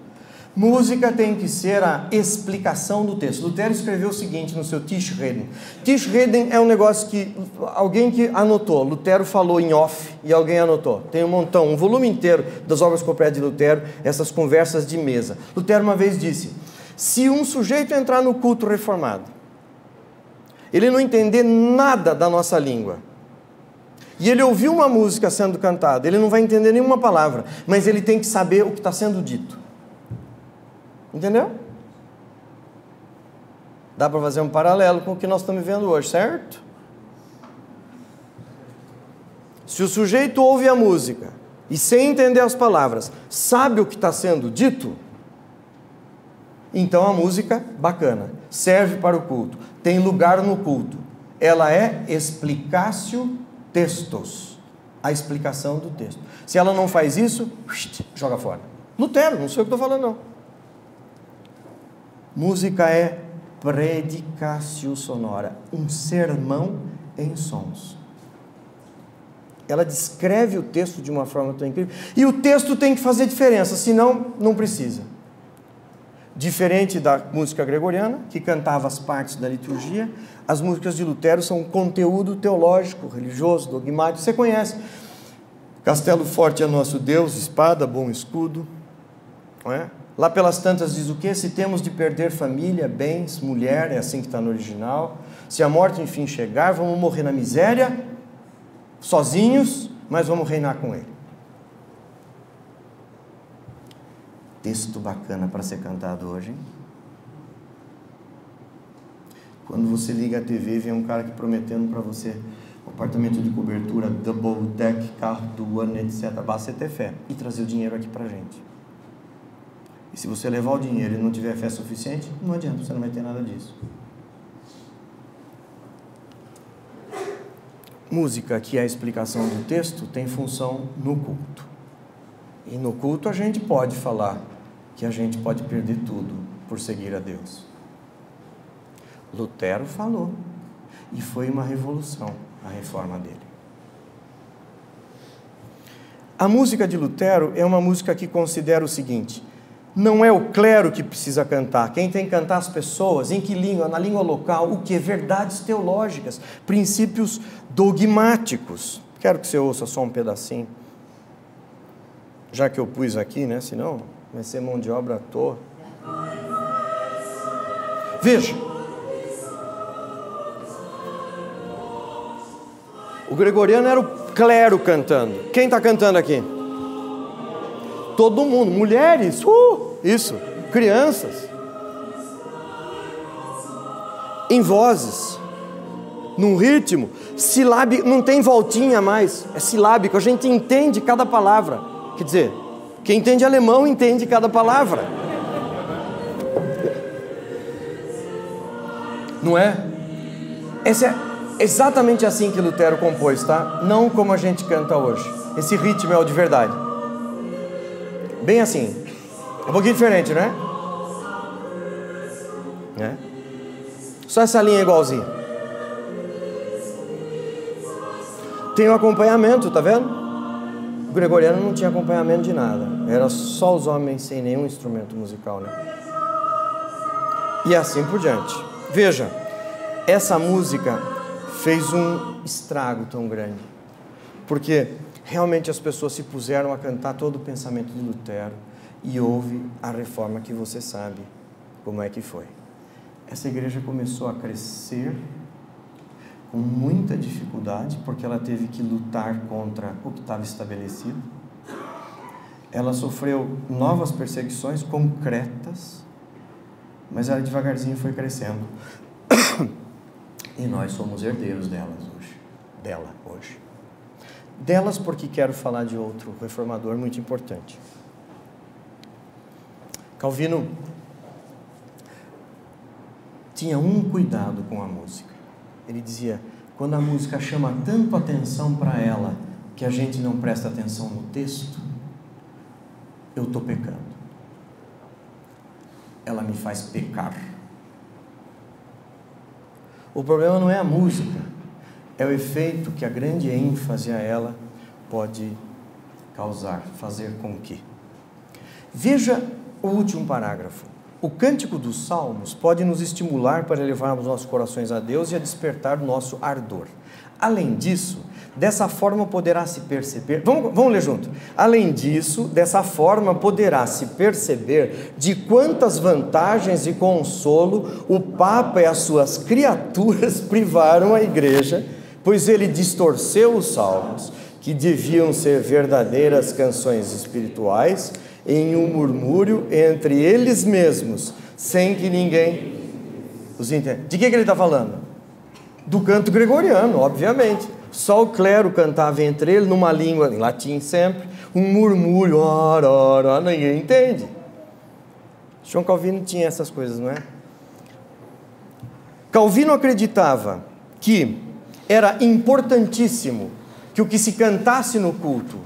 S1: Música tem que ser a explicação do texto. Lutero escreveu o seguinte no seu Tischreden. Tischreden é um negócio que alguém que anotou. Lutero falou em off e alguém anotou. Tem um montão, um volume inteiro das obras completas de Lutero, essas conversas de mesa. Lutero uma vez disse: se um sujeito entrar no culto reformado, ele não entender nada da nossa língua, e ele ouviu uma música sendo cantada, ele não vai entender nenhuma palavra, mas ele tem que saber o que está sendo dito. Entendeu? Dá para fazer um paralelo com o que nós estamos vendo hoje, certo? Se o sujeito ouve a música e, sem entender as palavras, sabe o que está sendo dito, então a música, bacana, serve para o culto, tem lugar no culto. Ela é explicatio textos, a explicação do texto. Se ela não faz isso, joga fora. Lutero, não sei o que estou falando, não. Música é predicatio sonora, um sermão em sons. Ela descreve o texto de uma forma tão incrível. E o texto tem que fazer diferença, senão não precisa. Diferente da música gregoriana, que cantava as partes da liturgia, as músicas de Lutero são conteúdo teológico, religioso, dogmático. Você conhece. Castelo forte é nosso Deus, espada, bom escudo. Não é? Lá pelas tantas diz o quê? Se temos de perder família, bens, mulher, é assim que está no original. Se a morte enfim chegar, vamos morrer na miséria, sozinhos, mas vamos reinar com Ele. Texto bacana para ser cantado hoje, hein? Quando você liga a TV, vem um cara aqui prometendo para você um apartamento de cobertura, double deck, carro do ano, etc. Basta você ter fé e trazer o dinheiro aqui para a gente. E se você levar o dinheiro e não tiver fé suficiente, não adianta, você não vai ter nada disso. Música, que é a explicação do texto, tem função no culto. E no culto a gente pode falar que a gente pode perder tudo por seguir a Deus. Lutero falou, e foi uma revolução a reforma dele. A música de Lutero é uma música que considera o seguinte: não é o clero que precisa cantar, quem tem que cantar as pessoas, em que língua? Na língua local, o que? Verdades teológicas, princípios dogmáticos. Quero que você ouça só um pedacinho, já que eu pus aqui, né? Senão vai ser mão de obra à toa. Veja, o gregoriano era o clero cantando. Quem está cantando aqui? Todo mundo, mulheres, isso, crianças, em vozes, num ritmo, silábico, não tem voltinha mais, é silábico, a gente entende cada palavra. Quer dizer, quem entende alemão entende cada palavra. Não é? Esse é exatamente assim que Lutero compôs, tá? Não como a gente canta hoje. Esse ritmo é o de verdade. Bem assim. É um pouquinho diferente, né? Só essa linha igualzinha. Tem um acompanhamento, tá vendo? O gregoriano não tinha acompanhamento de nada. Era só os homens sem nenhum instrumento musical, né? E assim por diante. Veja, essa música fez um estrago tão grande. Porque realmente as pessoas se puseram a cantar todo o pensamento de Lutero e houve a reforma que você sabe como é que foi. Essa igreja começou a crescer com muita dificuldade, porque ela teve que lutar contra o que estava estabelecido. Ela sofreu novas perseguições concretas, mas ela devagarzinho foi crescendo. E nós somos herdeiros dela hoje. Delas porque quero falar de outro reformador muito importante. Calvino tinha um cuidado com a música. Ele dizia, quando a música chama tanto atenção para ela, que a gente não presta atenção no texto, eu estou pecando. Ela me faz pecar. O problema não é a música, é o efeito que a grande ênfase a ela pode causar, fazer com que. Veja o último parágrafo. O cântico dos salmos pode nos estimular para elevarmos nossos corações a Deus e a despertar o nosso ardor. Além disso, dessa forma poderá se perceber... Vamos ler junto. Além disso, dessa forma poderá se perceber de quantas vantagens e consolo o Papa e as suas criaturas privaram a igreja, pois ele distorceu os salmos, que deviam ser verdadeiras canções espirituais, em um murmúrio entre eles mesmos, sem que ninguém os entenda. De que ele está falando? Do canto gregoriano, obviamente. Só o clero cantava entre eles, numa língua, em latim sempre, um murmúrio, ninguém entende. João Calvino tinha essas coisas, não é? Calvino acreditava que era importantíssimo que o que se cantasse no culto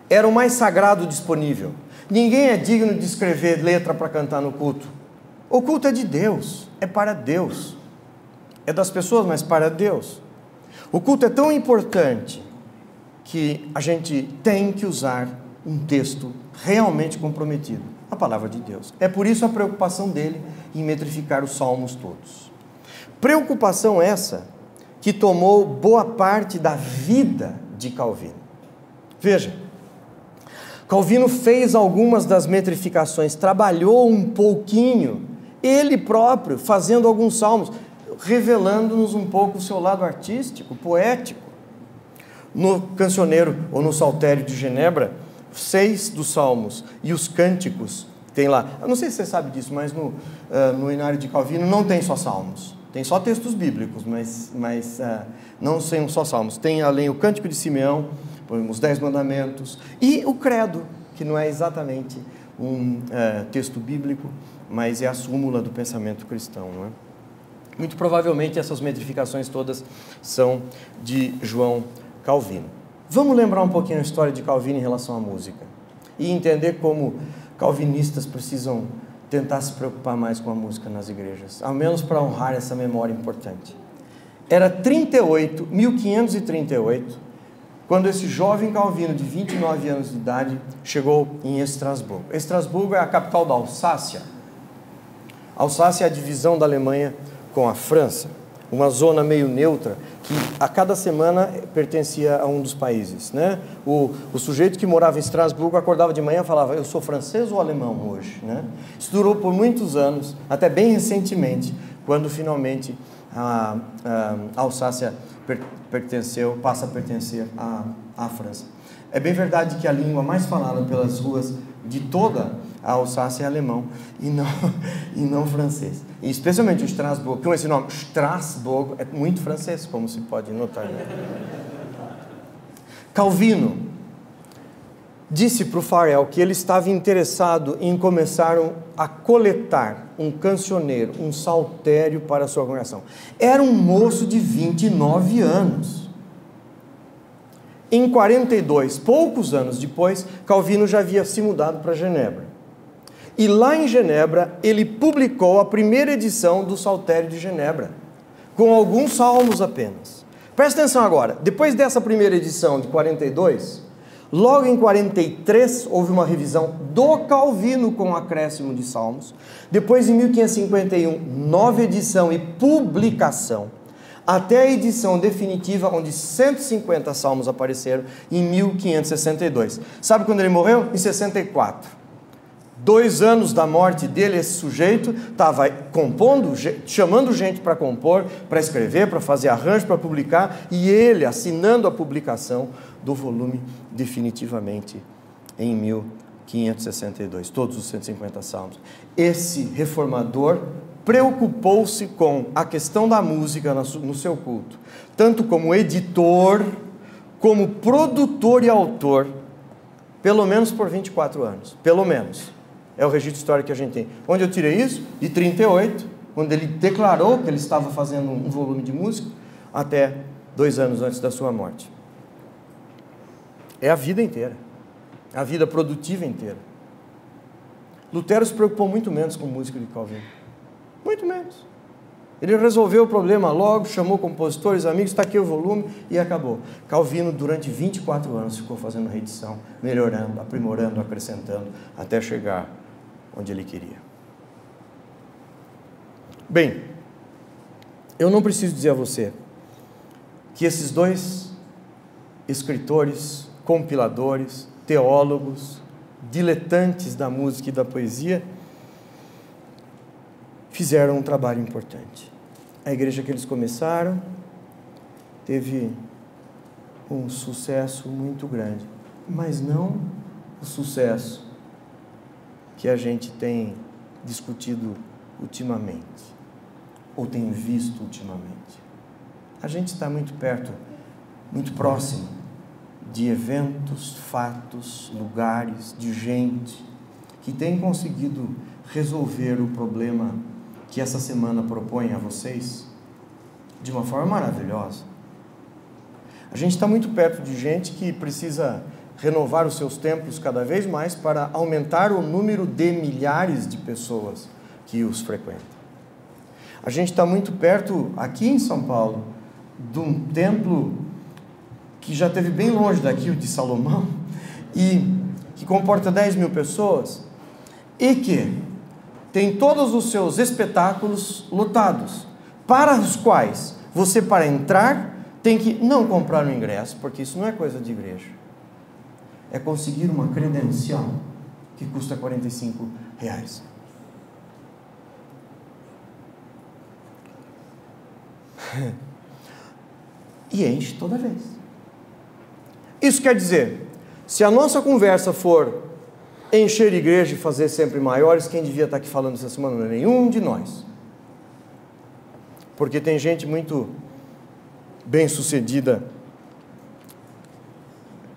S1: era o mais sagrado disponível. Ninguém é digno de escrever letra para cantar no culto. O culto é de Deus, é para Deus. É das pessoas, mas para Deus. O culto é tão importante que a gente tem que usar um texto realmente comprometido, a palavra de Deus. É por isso a preocupação dele em metrificar os salmos todos. Preocupação essa que tomou boa parte da vida de Calvino. Veja, Calvino fez algumas das metrificações, trabalhou um pouquinho, ele próprio, fazendo alguns salmos, revelando-nos um pouco o seu lado artístico, poético. No cancioneiro, ou no saltério de Genebra, 6 dos salmos e os cânticos, tem lá, eu não sei se você sabe disso, mas no Inário de Calvino não tem só salmos, tem só textos bíblicos, mas não são só salmos, tem além o Cântico de Simeão, os 10 mandamentos, e o credo, que não é exatamente um texto bíblico, mas é a súmula do pensamento cristão, não é? Muito provavelmente essas metrificações todas são de João Calvino. Vamos lembrar um pouquinho a história de Calvino em relação à música e entender como calvinistas precisam tentar se preocupar mais com a música nas igrejas, ao menos para honrar essa memória importante. Era 1538, quando esse jovem Calvino de 29 anos de idade chegou em Estrasburgo. Estrasburgo é a capital da Alsácia. A Alsácia é a divisão da Alemanha com a França, uma zona meio neutra que a cada semana pertencia a um dos países, né? O sujeito que morava em Estrasburgo acordava de manhã e falava, eu sou francês ou alemão hoje, né? Isso durou por muitos anos, até bem recentemente, quando finalmente a Alsácia passa a pertencer à França. É bem verdade que a língua mais falada pelas ruas de toda a Alsácia é alemão e não francês. E especialmente o Estrasburgo, com esse nome, Strasbourg, é muito francês, como se pode notar. Calvino disse para o Farel que ele estava interessado em começar a coletar um cancioneiro, um saltério para a sua congregação. Era um moço de 29 anos. Em 42, poucos anos depois, Calvino já havia se mudado para Genebra. E lá em Genebra, ele publicou a primeira edição do Saltério de Genebra, com alguns salmos apenas. Presta atenção agora, depois dessa primeira edição de 42, logo em 43 houve uma revisão do Calvino com acréscimo de salmos. Depois, em 1551, nova edição e publicação, até a edição definitiva, onde 150 salmos apareceram em 1562. Sabe quando ele morreu? Em 64. 2 anos da morte dele, esse sujeito estava compondo, chamando gente para compor, para escrever, para fazer arranjo, para publicar, e ele assinando a publicação do volume definitivamente em 1562, todos os 150 salmos. Esse reformador preocupou-se com a questão da música no seu culto, tanto como editor, como produtor e autor, pelo menos por 24 anos, pelo menos. É o registro histórico que a gente tem. Onde eu tirei isso? De 38, quando ele declarou que ele estava fazendo um volume de música, até 2 anos antes da sua morte. É a vida inteira. A vida produtiva inteira. Lutero se preocupou muito menos com música de Calvino. Muito menos. Ele resolveu o problema logo, chamou compositores, amigos, está aqui o volume e acabou. Calvino, durante 24 anos, ficou fazendo reedição, melhorando, aprimorando, acrescentando, até chegar onde ele queria. Bem, eu não preciso dizer a você que esses 2 escritores, compiladores, teólogos, diletantes da música e da poesia, fizeram um trabalho importante. A igreja que eles começaram teve um sucesso muito grande, mas não o sucesso que a gente tem discutido ultimamente, ou tem visto ultimamente. A gente está muito perto, muito próximo de eventos, fatos, lugares, de gente que tem conseguido resolver o problema que essa semana propõe a vocês de uma forma maravilhosa. A gente está muito perto de gente que precisa renovar os seus templos cada vez mais para aumentar o número de milhares de pessoas que os frequentam. A gente está muito perto, aqui em São Paulo, de um templo que já esteve bem longe daqui, o de Salomão, e que comporta 10 mil pessoas, e que tem todos os seus espetáculos lotados, para os quais você, para entrar, tem que não comprar o ingresso, porque isso não é coisa de igreja. É conseguir uma credencial que custa R$45. E enche toda vez. Isso quer dizer, se a nossa conversa for encher igreja e fazer sempre maiores, quem devia estar aqui falando essa semana não é nenhum de nós. Porque tem gente muito bem-sucedida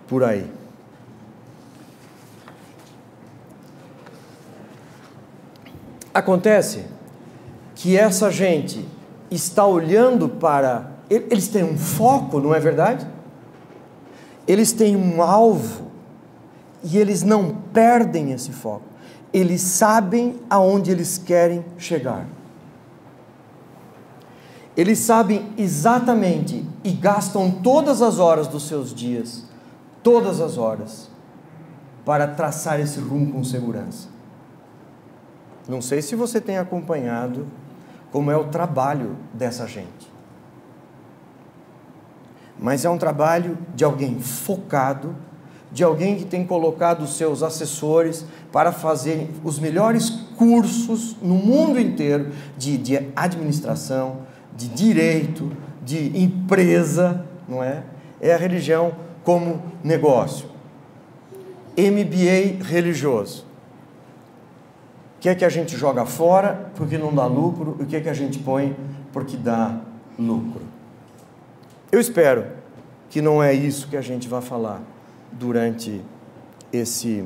S1: por aí. Acontece que essa gente está olhando para... Eles têm um foco, não é verdade? Eles têm um alvo e eles não perdem esse foco. Eles sabem aonde eles querem chegar. Eles sabem exatamente e gastam todas as horas dos seus dias, todas as horas, para traçar esse rumo com segurança. Não sei se você tem acompanhado como é o trabalho dessa gente. Mas é um trabalho de alguém focado, de alguém que tem colocado os seus assessores para fazer os melhores cursos no mundo inteiro de administração, de direito, de empresa, não é? É a religião como negócio. MBA religioso. O que é que a gente joga fora porque não dá lucro? O que é que a gente põe porque dá lucro? Eu espero que não é isso que a gente vai falar durante esses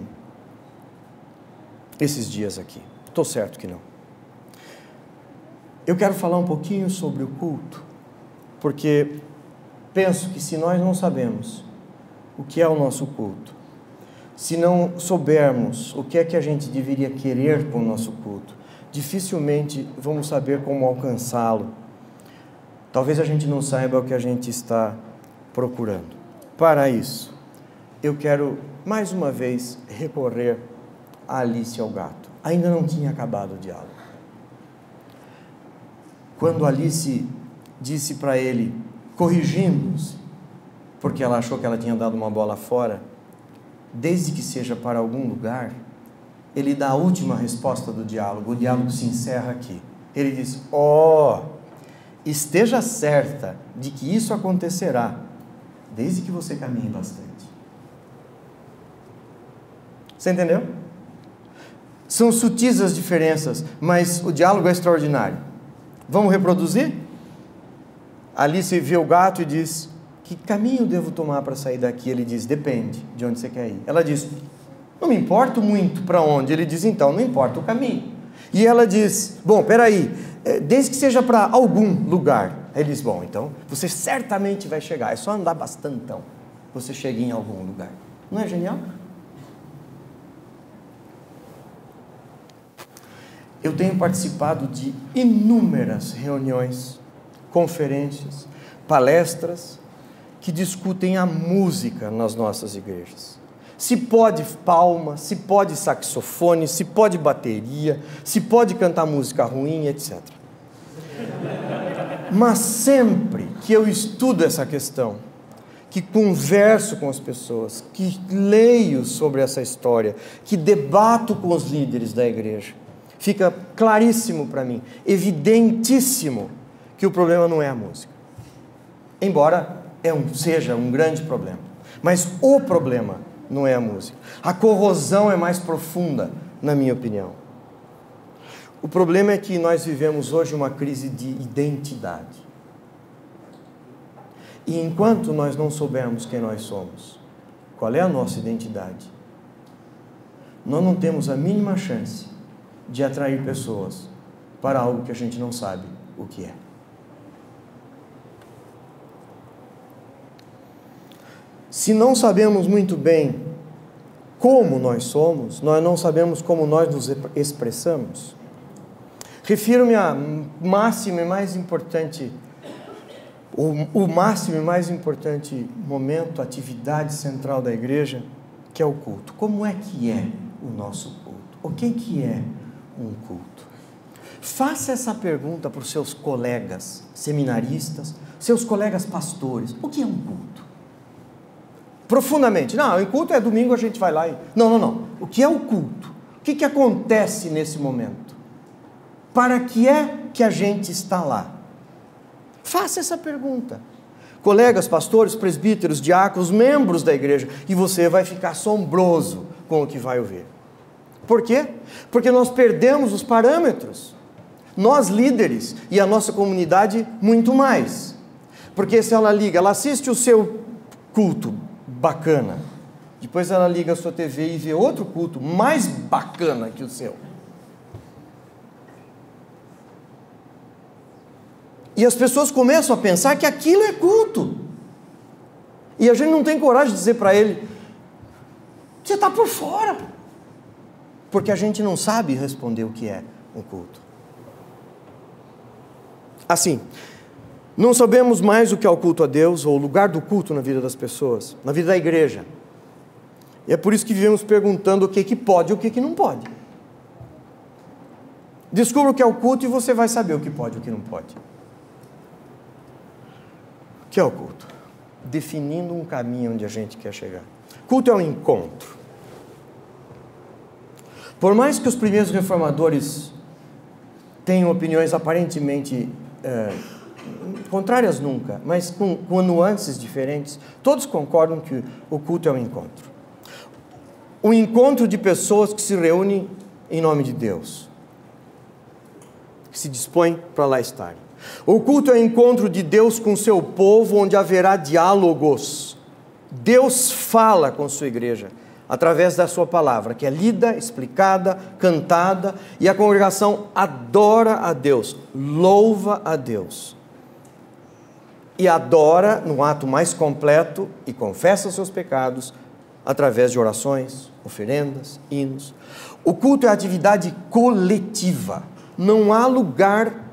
S1: dias aqui. Estou certo que não. Eu quero falar um pouquinho sobre o culto, porque penso que se nós não sabemos o que é o nosso culto, se não soubermos o que é que a gente deveria querer com o nosso culto, dificilmente vamos saber como alcançá-lo. talvez a gente não saiba o que a gente está procurando. Para isso, eu quero mais uma vez recorrer a Alice e ao gato. Ainda não tinha acabado o diálogo. Quando Alice disse para ele, corrigindo-se, porque ela achou que ela tinha dado uma bola fora, desde que seja para algum lugar, ele dá a última resposta do diálogo. O diálogo se encerra aqui. Ele diz, esteja certa de que isso acontecerá, desde que você caminhe bastante. Você entendeu? São sutis as diferenças, mas o diálogo é extraordinário. Vamos reproduzir? Alice vê o gato e diz, que caminho devo tomar para sair daqui? Ele diz, depende de onde você quer ir. Ela diz, não me importo muito para onde. Ele diz, então, não importa o caminho. E ela diz, bom, peraí, desde que seja para algum lugar. Ele diz, bom, então, você certamente vai chegar, é só andar bastantão, você chega em algum lugar. Não é genial? Eu tenho participado de inúmeras reuniões, conferências, palestras que discutem a música nas nossas igrejas. Se pode palma, se pode saxofone, se pode bateria, se pode cantar música ruim, etc. Mas sempre que eu estudo essa questão, que converso com as pessoas, que leio sobre essa história, que debato com os líderes da igreja, fica claríssimo para mim, evidentíssimo, que o problema não é a música. Embora seja um grande problema. Mas o problema não é a música. A corrosão é mais profunda, na minha opinião. O problema é que nós vivemos hoje uma crise de identidade. E enquanto nós não soubermos quem nós somos, qual é a nossa identidade, nós não temos a mínima chance de atrair pessoas para algo que a gente não sabe o que é. Se não sabemos muito bem como nós somos, nós não sabemos como nós nos expressamos. Refiro-me à máxima e mais importante, o máximo e mais importante momento, atividade central da igreja, que é o culto. Como é que é o nosso culto? O que é um culto? Faça essa pergunta para os seus colegas seminaristas, seus colegas pastores. O que é um culto? Profundamente. Não, o culto é domingo, a gente vai lá e... Não. O que é o culto? O que acontece nesse momento? Para que é que a gente está lá? Faça essa pergunta. Colegas, pastores, presbíteros, diáconos, membros da igreja, e você vai ficar assombroso com o que vai ouvir. Por quê? Porque nós perdemos os parâmetros. Nós, líderes, e a nossa comunidade, muito mais. Porque se ela assiste o seu culto bacana, depois ela liga a sua TV e vê outro culto mais bacana que o seu. E as pessoas começam a pensar que aquilo é culto. E a gente não tem coragem de dizer para ele, você está por fora. Porque a gente não sabe responder o que é um culto. Assim, não sabemos mais o que é o culto a Deus, ou o lugar do culto na vida das pessoas, na vida da igreja. E é por isso que vivemos perguntando o que pode e o que não pode. Descubra o que é o culto e você vai saber o que pode e o que não pode. O que é o culto? Definindo um caminho onde a gente quer chegar. Culto é um encontro. Por mais que os primeiros reformadores tenham opiniões aparentemente contrárias nunca, mas com nuances diferentes, todos concordam que o culto é um encontro. Um encontro de pessoas que se reúnem em nome de Deus, que se dispõem para lá estarem. O culto é o encontro de Deus com seu povo, onde haverá diálogos. Deus fala com sua igreja, através da sua palavra, que é lida, explicada, cantada, e a congregação adora a Deus, louva a Deus. E adora no ato mais completo e confessa seus pecados através de orações, oferendas, hinos. O culto é atividade coletiva. Não há lugar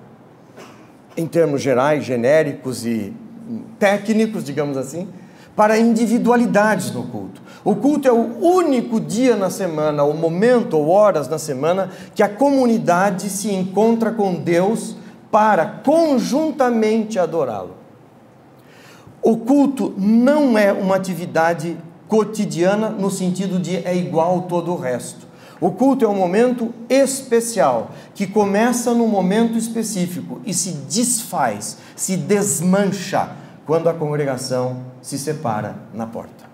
S1: em termos gerais, genéricos e técnicos, digamos assim, para individualidades no culto. O culto é o único dia na semana, ou momento, ou horas na semana, que a comunidade se encontra com Deus para conjuntamente adorá-lo. O culto não é uma atividade cotidiana no sentido de é igual todo o resto. O culto é um momento especial, que começa num momento específico e se desfaz, se desmancha quando a congregação se separa na porta.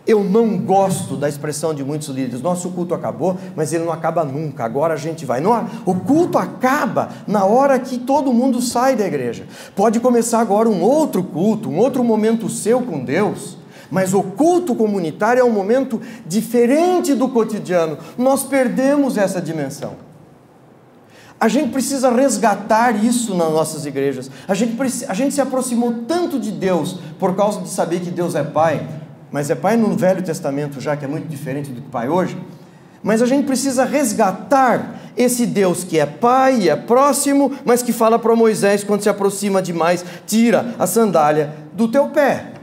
S1: Eu não gosto da expressão de muitos líderes, nosso culto acabou, mas ele não acaba nunca, agora a gente vai. Não, o culto acaba na hora que todo mundo sai da igreja. Pode começar agora um outro culto, um outro momento seu com Deus, mas o culto comunitário é um momento diferente do cotidiano. Nós perdemos essa dimensão. A gente precisa resgatar isso nas nossas igrejas. A gente se aproximou tanto de Deus por causa de saber que Deus é Pai, mas é Pai no Velho Testamento já, que é muito diferente do que Pai hoje. Mas a gente precisa resgatar esse Deus que é Pai e é próximo, mas que fala para Moisés quando se aproxima demais, tira a sandália do teu pé.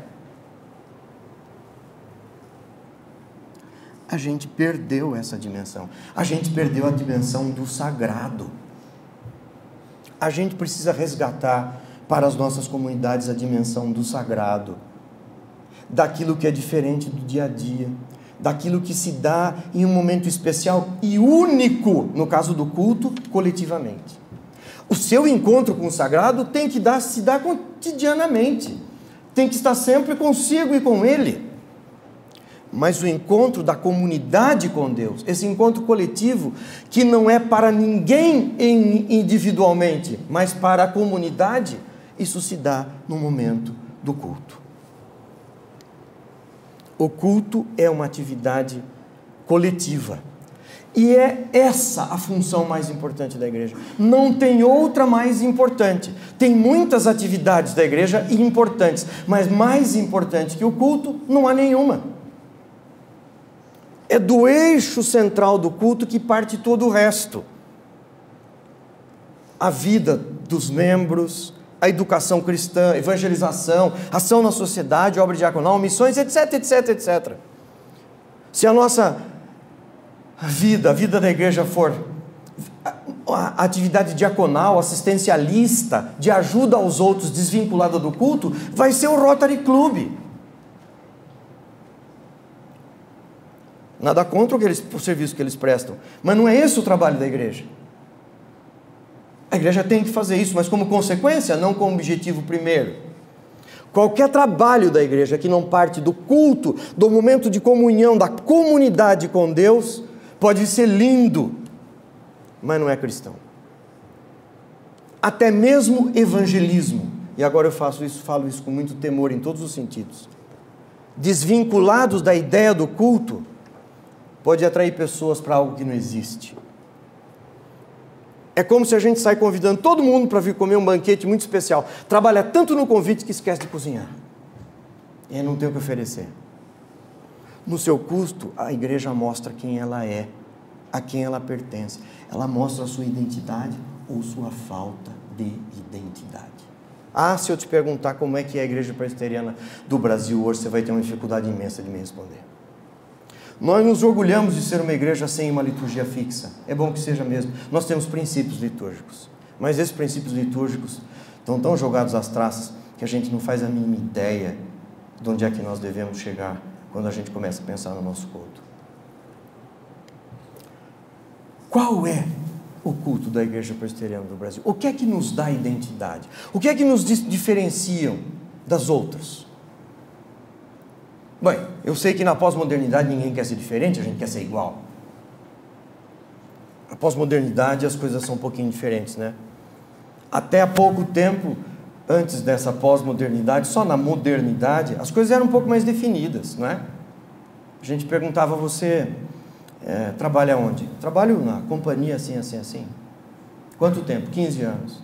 S1: A gente perdeu essa dimensão. A gente perdeu a dimensão do sagrado. A gente precisa resgatar para as nossas comunidades a dimensão do sagrado, daquilo que é diferente do dia a dia, daquilo que se dá em um momento especial e único, no caso do culto, coletivamente. O seu encontro com o sagrado tem que se dar cotidianamente, tem que estar sempre consigo e com Ele. Mas o encontro da comunidade com Deus, esse encontro coletivo, que não é para ninguém individualmente, mas para a comunidade, isso se dá no momento do culto. O culto é uma atividade coletiva. E é essa a função mais importante da igreja. Não tem outra mais importante. Tem muitas atividades da igreja importantes, mas mais importante que o culto, não há nenhuma. É do eixo central do culto que parte todo o resto. A vida dos membros, a educação cristã, evangelização, ação na sociedade, obra diaconal, missões, etc, etc, etc. Se a nossa vida, a vida da igreja for a atividade diaconal, assistencialista, de ajuda aos outros, desvinculada do culto, vai ser o Rotary Club. Nada contra o serviço que eles prestam, mas não é esse o trabalho da igreja. A igreja tem que fazer isso, mas como consequência, não como objetivo primeiro. Qualquer trabalho da igreja que não parte do culto, do momento de comunhão, da comunidade com Deus, pode ser lindo, mas não é cristão. Até mesmo evangelismo, e agora eu falo isso com muito temor em todos os sentidos, desvinculados da ideia do culto, pode atrair pessoas para algo que não existe. É como se a gente sai convidando todo mundo para vir comer um banquete muito especial. Trabalha tanto no convite que esquece de cozinhar. E aí não tem o que oferecer. No seu custo, a igreja mostra quem ela é, a quem ela pertence. Ela mostra a sua identidade ou sua falta de identidade. Ah, se eu te perguntar como é que é a igreja presbiteriana do Brasil hoje, você vai ter uma dificuldade imensa de me responder. Nós nos orgulhamos de ser uma igreja sem uma liturgia fixa. É bom que seja mesmo. Nós temos princípios litúrgicos. Mas esses princípios litúrgicos estão tão jogados às traças que a gente não faz a mínima ideia de onde é que nós devemos chegar quando a gente começa a pensar no nosso culto. Qual é o culto da igreja presbiteriana do Brasil? O que é que nos dá identidade? O que é que nos diferenciam das outras? Bem, eu sei que na pós-modernidade ninguém quer ser diferente, a gente quer ser igual. Na pós-modernidade as coisas são um pouquinho diferentes, né? Até há pouco tempo, antes dessa pós-modernidade, só na modernidade, as coisas eram um pouco mais definidas, não é? A gente perguntava, você trabalha onde? Trabalho na companhia assim, assim, assim. Quanto tempo? 15 anos.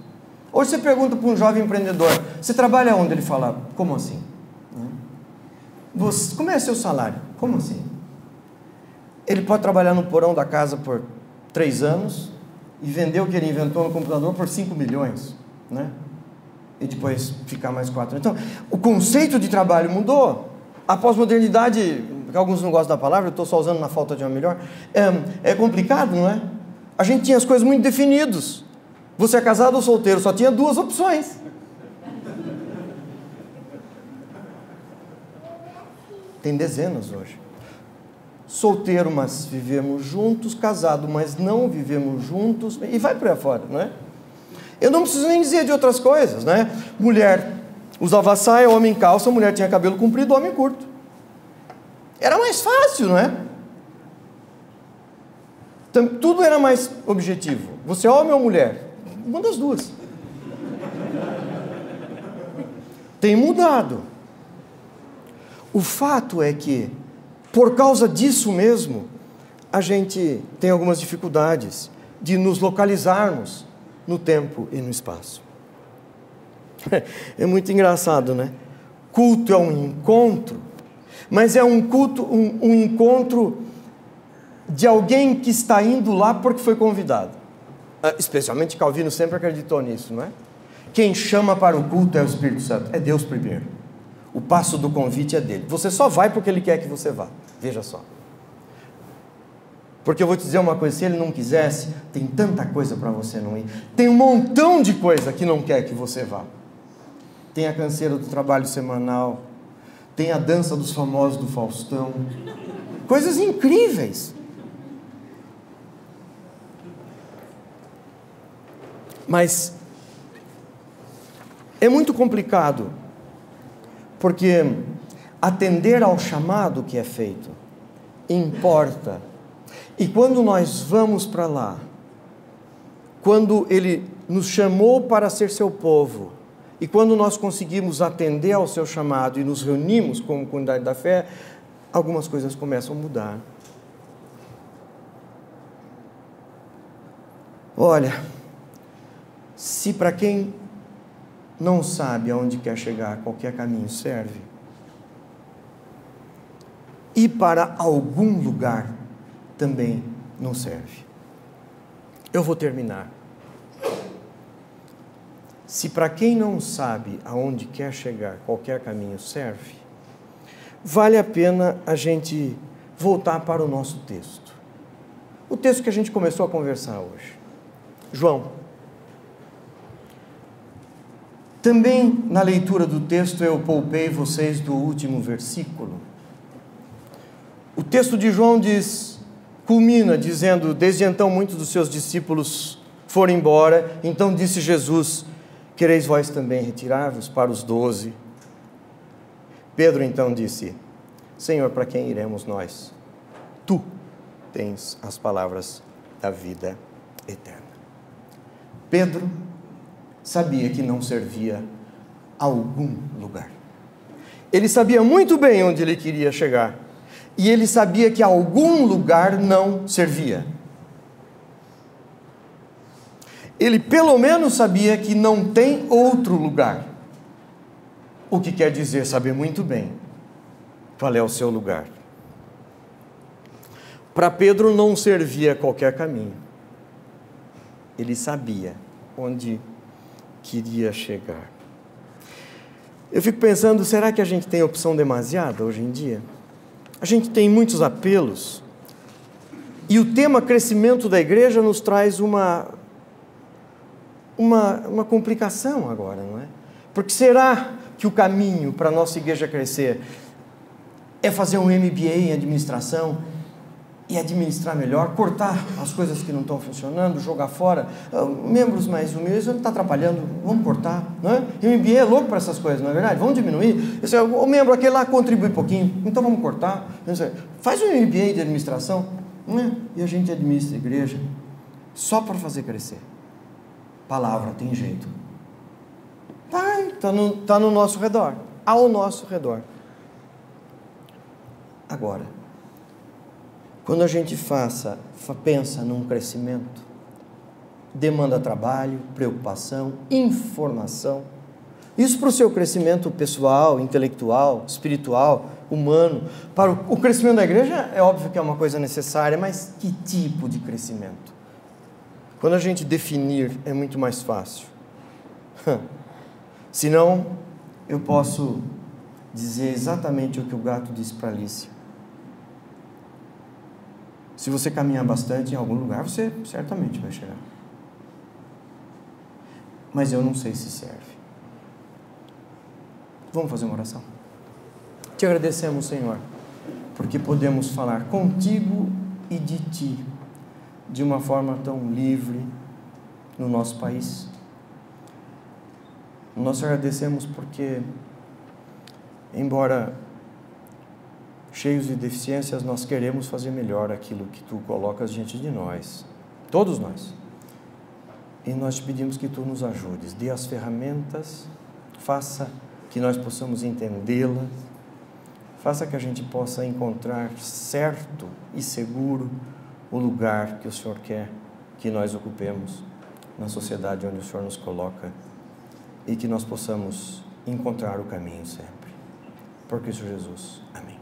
S1: Hoje você pergunta para um jovem empreendedor, você trabalha onde? Ele fala, como assim? Como é seu salário? Como assim? Ele pode trabalhar no porão da casa por 3 anos e vender o que ele inventou no computador por 5 milhões, né? e depois ficar mais 4. Então, o conceito de trabalho mudou. A pós-modernidade, que alguns não gostam da palavra, eu estou só usando na falta de uma melhor, é complicado, não é? A gente tinha as coisas muito definidas. Você é casado ou solteiro, só tinha 2 opções. Tem dezenas hoje. Solteiro, mas vivemos juntos, casado, mas não vivemos juntos, e vai por aí fora, não é? Eu não preciso nem dizer de outras coisas, né? Mulher usava saia, homem calça, mulher tinha cabelo comprido, homem curto. Era mais fácil, não é? Então, tudo era mais objetivo. Você é homem ou mulher? Uma das duas. Tem mudado. O fato é que, por causa disso mesmo, a gente tem algumas dificuldades de nos localizarmos no tempo e no espaço. É muito engraçado, né? Culto é um encontro, mas é um culto, um encontro de alguém que está indo lá porque foi convidado. Especialmente Calvino sempre acreditou nisso, não é? Quem chama para o culto é o Espírito Santo, é Deus primeiro. O passo do convite é dele. Você só vai porque ele quer que você vá. Veja só. Porque eu vou te dizer uma coisa, se ele não quisesse, tem tanta coisa para você não ir. Tem um montão de coisa que não quer que você vá. Tem a canseira do trabalho semanal, tem a dança dos famosos do Faustão. Coisas incríveis. Mas é muito complicado, porque atender ao chamado que é feito importa. E quando nós vamos para lá, quando Ele nos chamou para ser seu povo, e quando nós conseguimos atender ao seu chamado e nos reunimos como comunidade da fé, algumas coisas começam a mudar. Olha, se para quem não sabe aonde quer chegar, qualquer caminho serve, ir para algum lugar também não serve. Eu vou terminar. Se para quem não sabe aonde quer chegar, qualquer caminho serve, vale a pena a gente voltar para o nosso texto. O texto que a gente começou a conversar hoje. João. Também na leitura do texto eu poupei vocês do último versículo. O texto de João culmina dizendo: desde então muitos dos seus discípulos foram embora, então disse Jesus: quereis vós também retirar-vos para os 12? Pedro então disse: Senhor, para quem iremos nós? Tu tens as palavras da vida eterna. Pedro sabia que não servia a algum lugar. Ele sabia muito bem onde ele queria chegar. E ele sabia que algum lugar não servia. Ele pelo menos sabia que não tem outro lugar. O que quer dizer saber muito bem qual é o seu lugar. Para Pedro não servia qualquer caminho. Ele sabia onde queria chegar. Eu fico pensando, será que a gente tem opção demasiada hoje em dia? A gente tem muitos apelos. E o tema crescimento da igreja nos traz uma complicação agora, não é? Porque será que o caminho para a nossa igreja crescer é fazer um MBA em administração e administrar melhor, cortar as coisas que não estão funcionando, jogar fora? Membros mais humildes, não está atrapalhando, vamos cortar, não é? E o MBA é louco para essas coisas, não é verdade? Vamos diminuir. O membro aquele lá contribui pouquinho, então vamos cortar. Faz um MBA de administração, não é? E a gente administra a igreja só para fazer crescer. Palavra, tem jeito. Vai, está no nosso redor, ao nosso redor. Agora, quando a gente pensa num crescimento, demanda trabalho, preocupação, informação. Isso para o seu crescimento pessoal, intelectual, espiritual, humano. Para o crescimento da igreja, é óbvio que é uma coisa necessária, mas que tipo de crescimento? Quando a gente definir, é muito mais fácil. Senão, eu posso dizer exatamente o que o gato disse para Alice. Se você caminhar bastante em algum lugar, você certamente vai chegar. Mas eu não sei se serve. Vamos fazer uma oração? Te agradecemos, Senhor, porque podemos falar contigo e de Ti de uma forma tão livre no nosso país. Nós te agradecemos porque, embora cheios de deficiências, nós queremos fazer melhor aquilo que Tu colocas diante de nós, todos nós. E nós te pedimos que Tu nos ajudes, dê as ferramentas, faça que nós possamos entendê-la, faça que a gente possa encontrar certo e seguro o lugar que o Senhor quer que nós ocupemos na sociedade onde o Senhor nos coloca e que nós possamos encontrar o caminho sempre. Por Cristo Jesus. Amém.